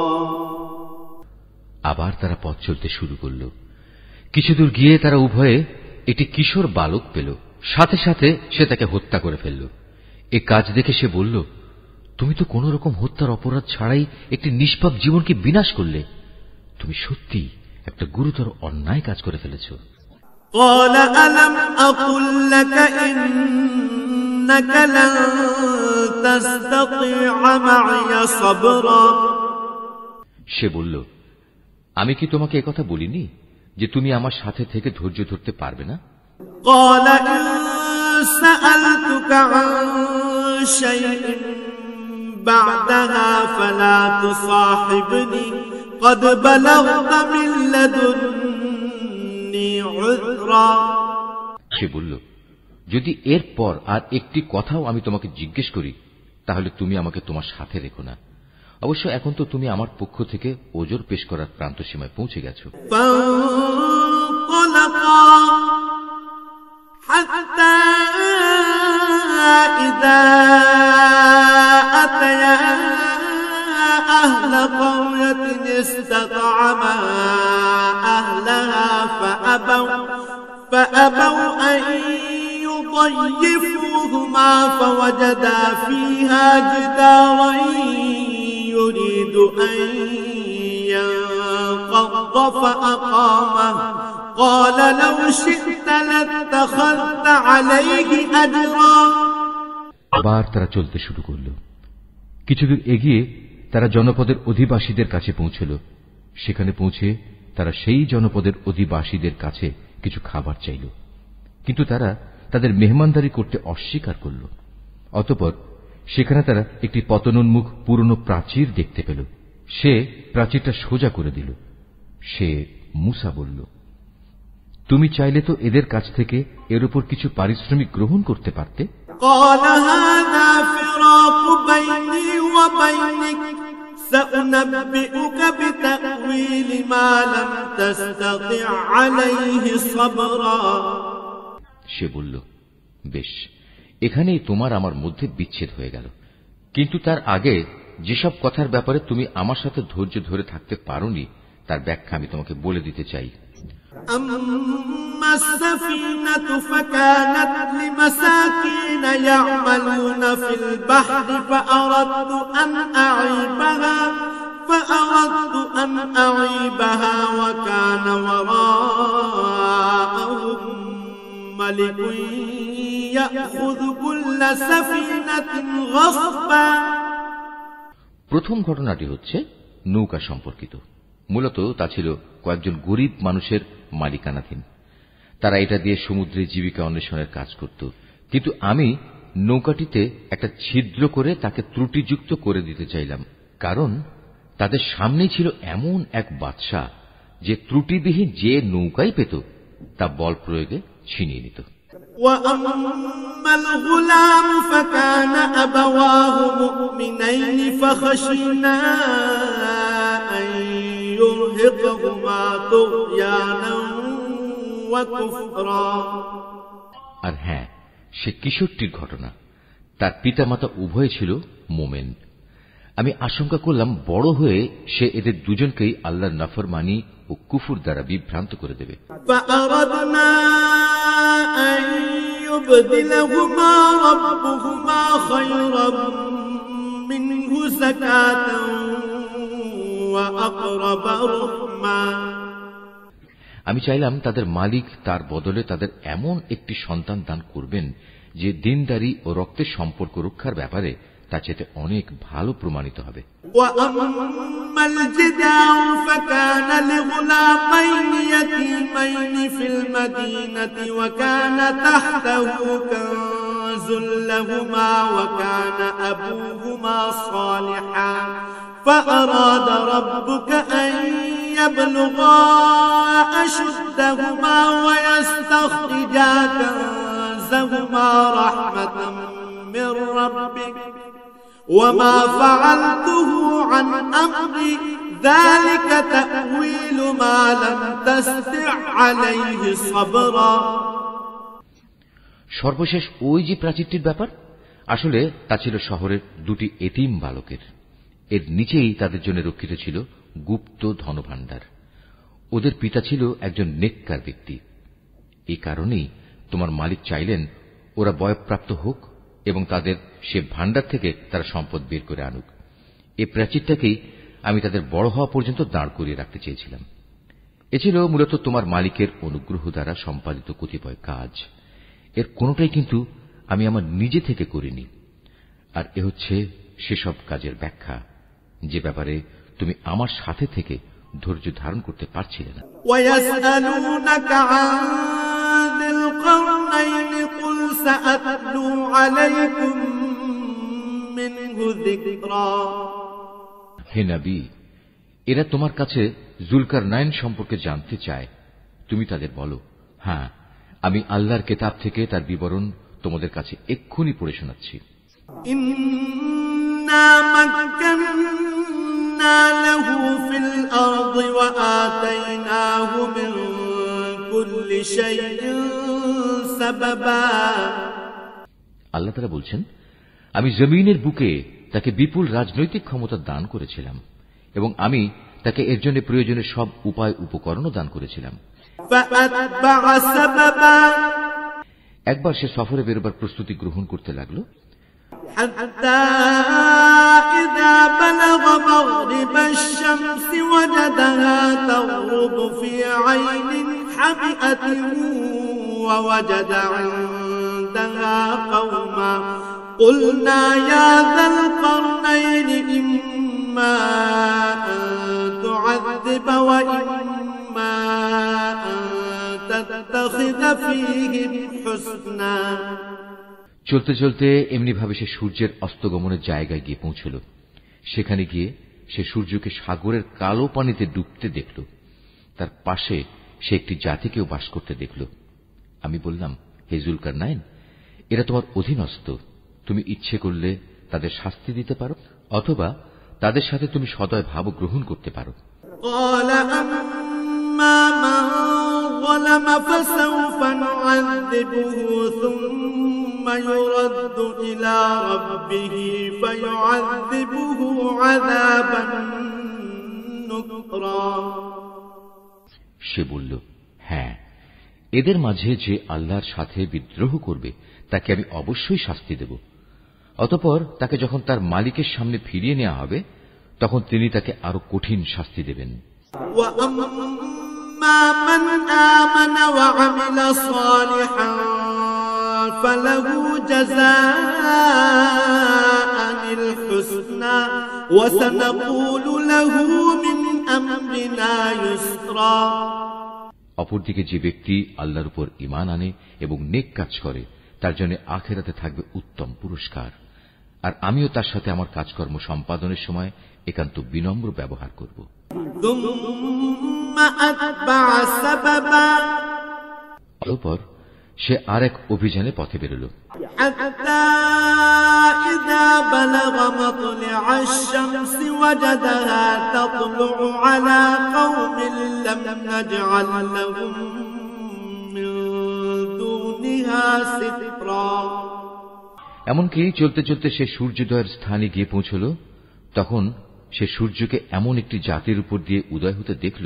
আবার তারা পথ চলতে শুরু করল। কিছুদূর গিয়ে তারা উভয়ে একটি কিশোর বালক পেল। সাথে সাথে সে তাকে হত্যা করে ফেলল। এ কাজ দেখে সে বলল, তুমি তো কোন রকম হত্যার অপরাধ ছাড়াই একটি নিষ্পাপ জীবনকে বিনাশ করলে। তুমি সত্যি একটা গুরুতর অন্যায় কাজ করে ফেলেছ। সে বলল, আমি কি তোমাকে একথা বলিনি যে তুমি আমার সাথে থেকে ধৈর্য ধরতে পারবে না? قال إن سألتك عن شيء بعدها فلا تصاحبني قد بلغت من لدني عذرا। সে বলল, যদি এরপর আর একটি কথাও আমি তোমাকে জিজ্ঞেস করি তাহলে তুমি আমাকে তোমার সাথে রেখো না। অবশ্য এখন তো তুমি আমার পক্ষ থেকে ওজর পেশ করার প্রান্ত সীমায় পৌঁছে গেছো। حتى إذا أتيا أهل قرية استطعما أهلها فأبوا أن يضيفوهما فوجدا فيها جدارا يريد أن ينقض فأقامه قال لو شئت لاتخذت عليه أجرا। আবার তারা চলতে শুরু করল। কিছুদূর এগিয়ে তারা জনপদের অধিবাসীদের কাছে পৌঁছল। সেখানে পৌঁছে তারা সেই জনপদের অধিবাসীদের কাছে কিছু খাবার চাইল, কিন্তু তারা তাদের মেহমানদারি করতে অস্বীকার করল। অতঃপর সেখানে তারা একটি পতনোন্মুখ পুরনো প্রাচীর দেখতে পেল। সে প্রাচীরটা সোজা করে দিল। সে মুসা বলল, তুমি চাইলে তো এদের কাছ থেকে এর উপর কিছু পারিশ্রমিক গ্রহণ করতে পারতে। সে বলল, বেশ, এখানেই তোমার আমার মধ্যে বিচ্ছেদ হয়ে গেল, কিন্তু তার আগে যেসব কথার ব্যাপারে তুমি আমার সাথে ধৈর্য ধরে থাকতে পারোনি তার ব্যাখ্যা আমি তোমাকে বলে দিতে চাই। أما السفينة فكانت لمساكين يعملون في البحر فأردت أن أعيبها وكان وراءهم ملك يأخذ كل سفينة غصبا। প্রথম ঘটনাটি হচ্ছে নৌকা সম্পর্কিত। মূলত তা ছিল কয়েকজন গরিব মানুষের মালিকানাধীন। তারা এটা দিয়ে সমুদ্রে জীবিকা অন্বেষণের কাজ করত। কিন্তু আমি নৌকাটিতে একটা ছিদ্র করে তাকে ত্রুটিযুক্ত করে দিতে চাইলাম, কারণ তাদের সামনেই ছিল এমন এক বাদশা যে ত্রুটিবিহীন যে নৌকাই পেত তা বল প্রয়োগে ছিনিয়ে নিত। وأما الغلام فكان أبواه مؤمنين فخشينا أن يرهقهما طغيانا وكفرا। আর হ্যাঁ, সে কিশোরটির ঘটনা। তার পিতামাতা উভয় ছিল মোমেন। আমি আশঙ্কা করলাম বড় হয়ে সে এদের দুজনকেই আল্লাহর নাফরমানি ও কুফর দ্বারা বিভ্রান্ত করে দেবে। فأردنا أن يبدلهما ربهما خيرا منه زكاة وأقرب رحما। আমি চাইলাম তাদের মালিক তার বদলে তাদের এমন একটি সন্তান দান করবেন যে দিনদারি ও রক্তের সম্পর্ক রক্ষার ব্যাপারে তা চেয়ে অনেক ভালো প্রমাণিত হবে। وأما الجدار فكان لغلامين يتيمين في المدينة وكان تحته كنز لهما وكان أبوهما صالحا فأراد ربك أن يبلغا أشدهما ويستخرجا كنزهما رحمة من ربك وما فعلته عن أمري ذلك تأويل ما لم تستطع عليه صبرا। সর্বশেষ ওই যে প্রাচীরটির ব্যাপার, আসলে তা ছিল শহরের দুটি এতিম বালকের। এর নিচেই তাদের জন্য রক্ষিত ছিল গুপ্ত ধনভাণ্ডার। ওদের পিতা ছিল একজন নেককার ব্যক্তি। এই কারণেই তোমার মালিক চাইলেন ওরা বয়ঃপ্রাপ্ত হোক এবং তাদের সে ভাণ্ডার থেকে তারা সম্পদ বের করে আনুক। এই প্রাচীরটাকেই আমি তাদের বড় হওয়া পর্যন্ত দাঁড় করিয়ে রাখতে চেয়েছিলাম। এ ছিল মূলত তোমার মালিকের অনুগ্রহ দ্বারা সম্পাদিত কতিপয় কাজ। এর কোনটাই কিন্তু আমি আমার নিজে থেকে করিনি। আর এ হচ্ছে সেসব কাজের ব্যাখ্যা যে ব্যাপারে তুমি আমার সাথে থেকে ধৈর্য ধারণ করতে পারছিলে না। وَيَسْأَلُونَكَ عَنْ ذِي الْقَرْنَيْنِ قُلْ سَأَتْلُو عَلَيْكُمْ مِنْهُ ذِكْرًا। হে নবী, এরা তোমার কাছে জুলকারনাইন সম্পর্কে জানতে চায়। তুমি তাদের বলো, হ্যাঁ, আমি আল্লাহর কিতাব থেকে তার বিবরণ তোমাদের কাছে এক্ষুনি পড়ে শোনাচ্ছি। ইন্না মাক্কান্না লাহু ফিল আরদি ওয়া আতাইনাহু মিন কুল্লি শাইইন সাবাবা। আল্লাহ তাআলা বলছেন, আমি জমিনের বুকে তাকে বিপুল রাজনৈতিক ক্ষমতা দান করেছিলাম এবং আমি তাকে এর জন্য প্রয়োজনীয় সব উপায় উপকরণও দান করেছিলাম। একবার সে সফরে বেরোবার প্রস্তুতি গ্রহণ করতে লাগলো। قلنا يا ذا القرنين إما أن تعذب وإما أن تتخذ فيهم حسنا। চলতে চলতে এমনি ভাবে সে সূর্যের অস্তগমনের জায়গায় গিয়ে পৌঁছল। সেখানে গিয়ে সে সূর্যকে সাগরের কালো পানিতে ডুবতে দেখল। তার পাশে সে একটি জাতিকেও বাস করতে দেখল। আমি বললাম, হে জুলকারনাইন, এরা তোমার অধীনস্থ। তুমি ইচ্ছে করলে তাদের শাস্তি দিতে পারো অথবা তাদের সাথে তুমি সদয় ভাব গ্রহণ করতে পারো। সে বলল, হ্যাঁ, এদের মাঝে যে আল্লাহর সাথে বিদ্রোহ করবে তাকে আমি অবশ্যই শাস্তি দেব। অতঃপর তাকে যখন তার মালিকের সামনে ফিরিয়ে নেওয়া হবে তখন তিনি তাকে আরো কঠিন শাস্তি দেবেন। অপরদিকে যে ব্যক্তি আল্লাহর উপর ঈমান আনে এবং নেক কাজ করে তার জন্য আখিরাতে থাকবে উত্তম পুরস্কার। আর আমিও তার সাথে আমার কাজকর্ম সম্পাদনের সময় একান্ত বিনম্র ব্যবহার করব। অতঃপর সে আর এক অভিযানে পথে বেরোল। এমনকি চলতে চলতে সে সূর্যোদয়ের স্থানে গিয়ে পৌঁছল। তখন সে সূর্যকে এমন একটি জাতির উপর দিয়ে উদয় হতে দেখল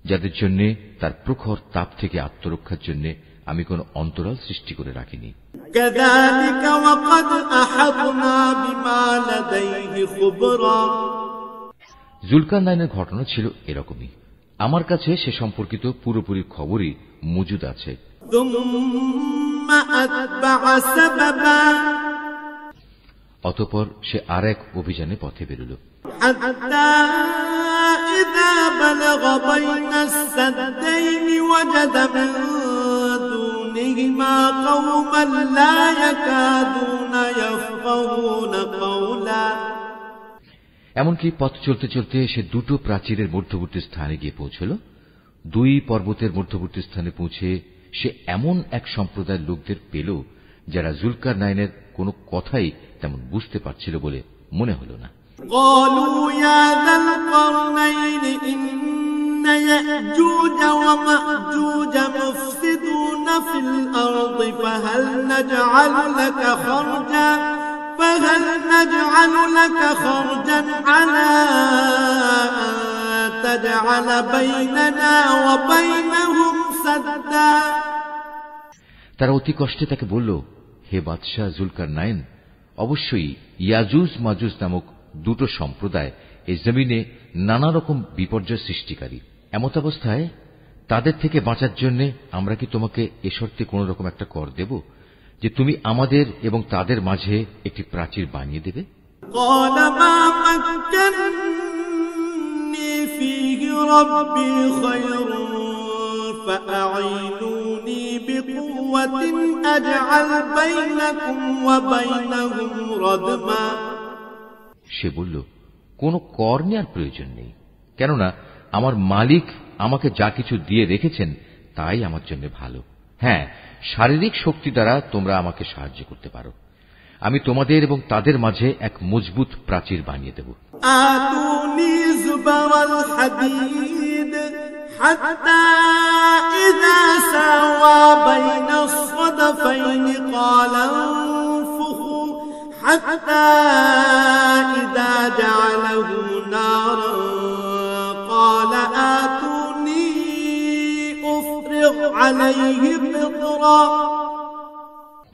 যাদের জন্য তার প্রখর তাপ থেকে আত্মরক্ষার জন্য আমি কোন অন্তরাল সৃষ্টি করে রাখিনি। জুলকারনাইনের ঘটনা ছিল এরকমই। আমার কাছে সে সম্পর্কিত পুরোপুরি খবরই মজুদ আছে। অতঃপর সে আর এক অভিযানে পথে বেরোল। এমনকি পথ চলতে চলতে সে দুটো প্রাচীরের মধ্যবর্তী স্থানে গিয়ে পৌঁছল। দুই পর্বতের মধ্যবর্তী স্থানে পৌঁছে সে এমন এক সম্প্রদায়ের লোকদের পেল যারা জুলকারনাইনের কোনো কথাই তেমন বুঝতে পারছিল বলে মনে হল না। فهل نجعل لك خرجا على أن تجعل بيننا وبينهم سدا। তারা অতি কষ্টে তাকে বলল, হে বাদশাহ জুলকারনাইন, অবশ্যই ইয়াজুজ মাজুজ নামক দুটো সম্প্রদায় এই জমিনে নানা রকম বিপর্যয় সৃষ্টিকারী। এমতাবস্থায় তাদের থেকে বাঁচার জন্য আমরা কি তোমাকে এ শর্তে কোন রকম একটা কর দেব যে তুমি আমাদের এবং তাদের মাঝে একটি প্রাচীর বানিয়ে দেবে? সে বলল, কোন কর নেওয়ার প্রয়োজন নেই, কেননা আমার মালিক আমাকে যা কিছু দিয়ে রেখেছেন তাই আমার জন্য ভালো। হ্যাঁ, শারীরিক শক্তি দ্বারা তোমরা আমাকে সাহায্য করতে পারো। আমি তোমাদের এবং তাদের মাঝে এক মজবুত প্রাচীর বানিয়ে দেব।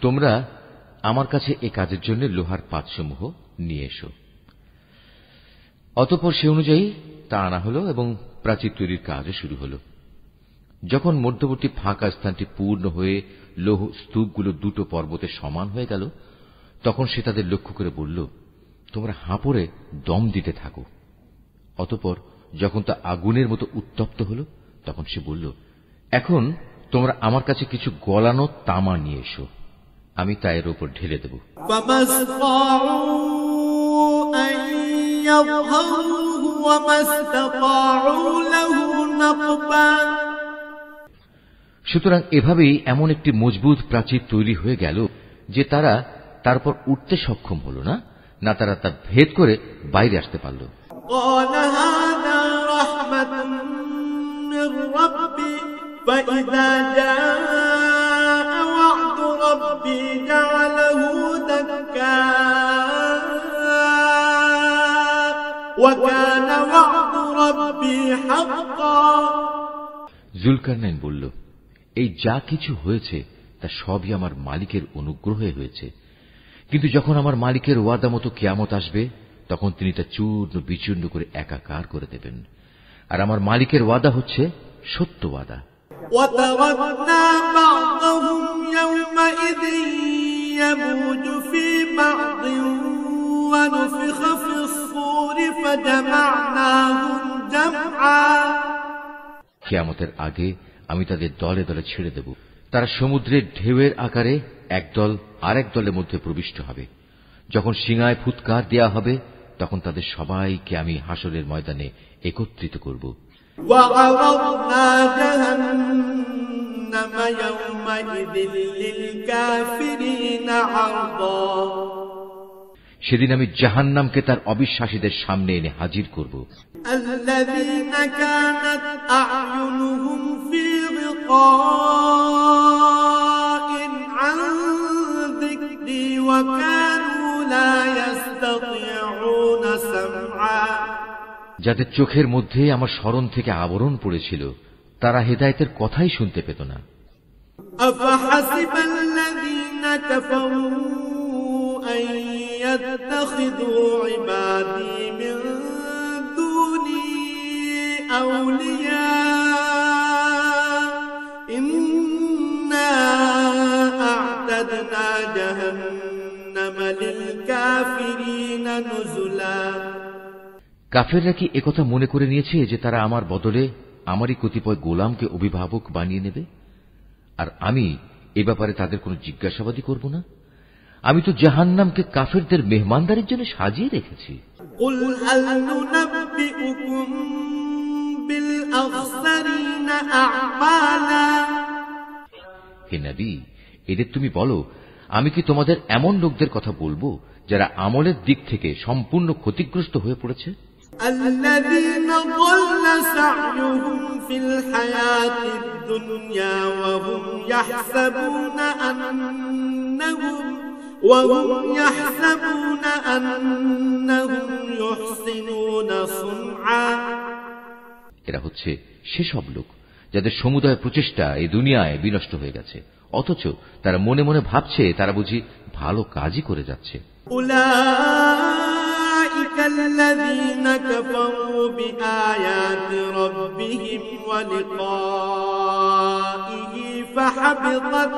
তোমরা আমার কাছে এ কাজের জন্য লোহার পাতসমূহ নিয়ে এসো। অতঃপর সে অনুযায়ী তা আনা হল এবং প্রাচীর তৈরির কাজও শুরু হল। যখন মধ্যবর্তী ফাঁকা স্থানটি পূর্ণ হয়ে লৌহ স্তূপগুলো দুটো পর্বতে সমান হয়ে গেল, তখন সে তাদের লক্ষ্য করে বলল, তোমরা হাঁপড়ে দম দিতে থাকো। অতঃপর যখন তা আগুনের মতো উত্তপ্ত হল, তখন সে বলল, এখন তোমরা আমার কাছে কিছু গলানো তামা নিয়ে এসো, আমি তা এর উপর ঢেলে দেব। সুতরাং এভাবেই এমন একটি মজবুত প্রাচীর তৈরি হয়ে গেল যে তারা তারপর উঠতে সক্ষম হল না, না তারা তা ভেদ করে বাইরে আসতে পারল। فإذا جاء وعد ربي جعله دكا وكان وعد ربي حقا। জুলকারনাইন বলল, এই যা কিছু হয়েছে তা সবই আমার মালিকের অনুগ্রহে হয়েছে, কিন্তু যখন আমার মালিকের ওয়াদা মতো কিয়ামত আসবে তখন তিনি তা চূর্ণ বিচূর্ণ করে একাকার করে দেবেন। আর আমার মালিকের ওয়াদা হচ্ছে সত্য ওয়াদা। وتركنا بعضهم يومئذ يموج في بعض ونفخ في الصور فجمعناهم جمعا। কিয়ামতের আগে আমি তাদের দলে দলে ছেড়ে দেব, তারা সমুদ্রের ঢেউয়ের আকারে একদল আরেক দলের মধ্যে প্রবিষ্ট হবে। যখন সিঙায় ফুৎকার দেয়া হবে, তখন তাদের সবাইকে আমি হাসরের ময়দানে একত্রিত করব। সেদিন আমি জাহান্নামকে তার অবিশ্বাসীদের সামনে এনে হাজির করব। যাদের চোখের মধ্যে আমার স্মরণ থেকে আবরণ পড়েছিল, তারা হেদায়েতের কথাই শুনতে পেত না। কাফেররা কি একথা মনে করে নিয়েছে যে তারা আমার বদলে আমারই কতিপয় গোলামকে অভিভাবক বানিয়ে নেবে, আর আমি এ ব্যাপারে তাদের কোনো জিজ্ঞাসাবাদই করব না? আমি তো জাহান্নামকে কাফেরদের মেহমানদারির জন্য সাজিয়ে রেখেছি। হে নবী, এদের তুমি বলো, আমি কি তোমাদের এমন লোকদের কথা বলবো যারা আমলের দিক থেকে সম্পূর্ণ ক্ষতিগ্রস্ত হয়ে পড়েছে? الذين ضل سعيهم في الحياة الدنيا وهم يحسبون أنهم يحسنون صنعا। এরা হচ্ছে সেসব লোক যাদের সমুদয় প্রচেষ্টা এই দুনিয়ায় বিনষ্ট হয়ে গেছে, অথচ তারা মনে মনে ভাবছে তারা বুঝি ভালো কাজই করে যাচ্ছে। الذين كفروا بآيات ربهم ولقائه فحبطت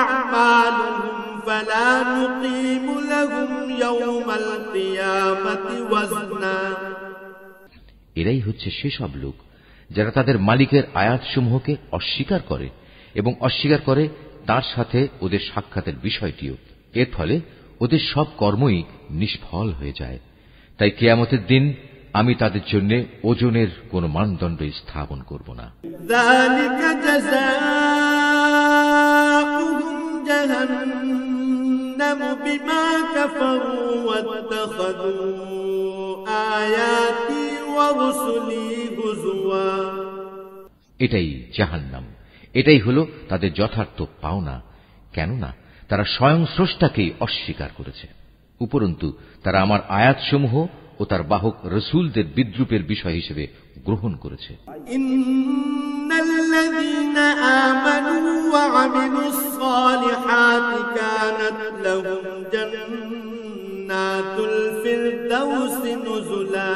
أعمالهم فلا نقيم لهم يوم القيامة وزنا। এরাই হচ্ছে সেসব লোক যারা তাদের মালিকের আয়াতসমূহকে অস্বীকার করে এবং অস্বীকার করে তার সাথে ওদের সাক্ষাতের বিষয়টিও। এর ফলে ওদের সব কর্মই নিষ্ফল হয়ে যায়। তাই কিয়ামতের দিন আমি তাদের জন্য ওজনের কোন মানদণ্ড স্থাপন করব না। এটাই জাহান্নাম, এটাই হলো তাদের যথার্থ পাওনা। কেননা তারা স্বয়ং স্রষ্টাকেই অস্বীকার করেছে, উপরন্তু তারা আমার আয়াতসমূহ ও তার বাহক রসুলদের বিদ্রূপের বিষয় হিসেবে গ্রহণ করেছে। ইন্নাল্লাযীনা আমানু ওয়া আমিলুস সালিহাতি কানাত লাহুম জান্নাতুল ফিরদাউসি নুজুলা।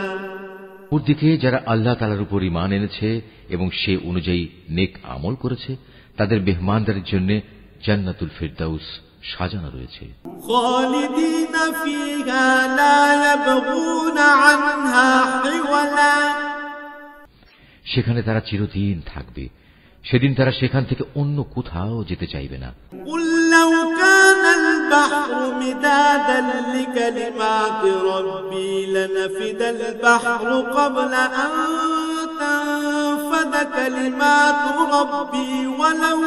অপরদিকে যারা আল্লাহ তাআলার উপর ঈমান এনেছে এবং সে অনুযায়ী নেক আমল করেছে, তাদের মেহমানদারির জন্য জান্নাতুল ফিরদাউস সাজানো রয়েছে। খালিদিনা ফিহা লা ইয়াবগুনা আনহা হিওয়ালা। সেখানে তারা চিরদিন থাকবে, সেদিন তারা সেখান থেকে অন্য কোথাও যেতে চাইবে না। কুল লাউ কানাল বাহরু মিদাদান লিকালিমাতি রাব্বি লানাফিদাল বাহরু ক্বাবলা আন তানফাদা কালিমাতু রাব্বি ওয়ালাউ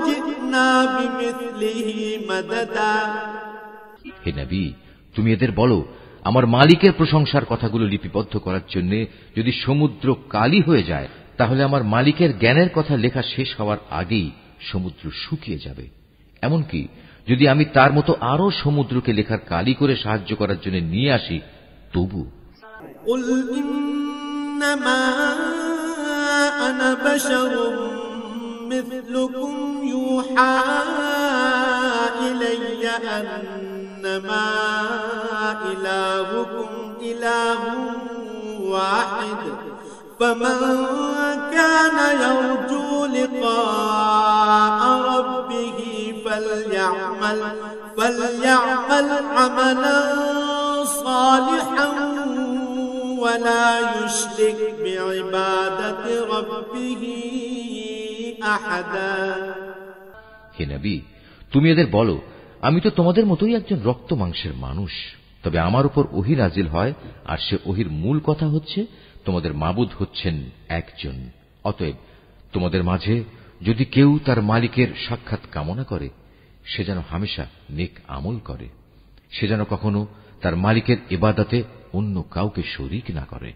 জি'না বিমিসলিহি মাদাদা। হে নবী, তুমি এদের বলো, আমার মালিকের প্রশংসার কথাগুলো লিপিবদ্ধ করার জন্য যদি সমুদ্র কালি হয়ে যায়, তাহলে আমার মালিকের জ্ঞানের কথা লেখা শেষ হওয়ার আগেই সমুদ্র শুকিয়ে যাবে। এমনকি যদি আমি তার মতো আরো সমুদ্রকে লেখার কালি করে সাহায্য করার জন্য নিয়ে আসি, তবু কুল ইন্নামা আনা বাশারুম মিসলুকুম ইউহা ইলাইয়া আন্নামা ইলাহুকুম ইলাহুন ওয়াহিদ فمن كان يرجو لقاء ربه فليعمل عملا صالحا ولا يشرك بعبادة ربه أحدا হে নবী, তুমি এদের বলো, আমি তো তোমাদের মতোই একজন রক্ত মাংসের মানুষ। তবে আমার উপর ওহী নাজিল হয়, আর সে ওহীর মূল কথা হচ্ছে তোমাদের মাবুদ হচ্ছেন একজন। অতএব তোমাদের মাঝে যদি কেউ তার মালিকের সাক্ষাৎ কামনা করে, সে যেন হামেশা নেক আমল করে, সে যেন কখনো তার মালিকের ইবাদতে অন্য কাউকে শরীক না করে।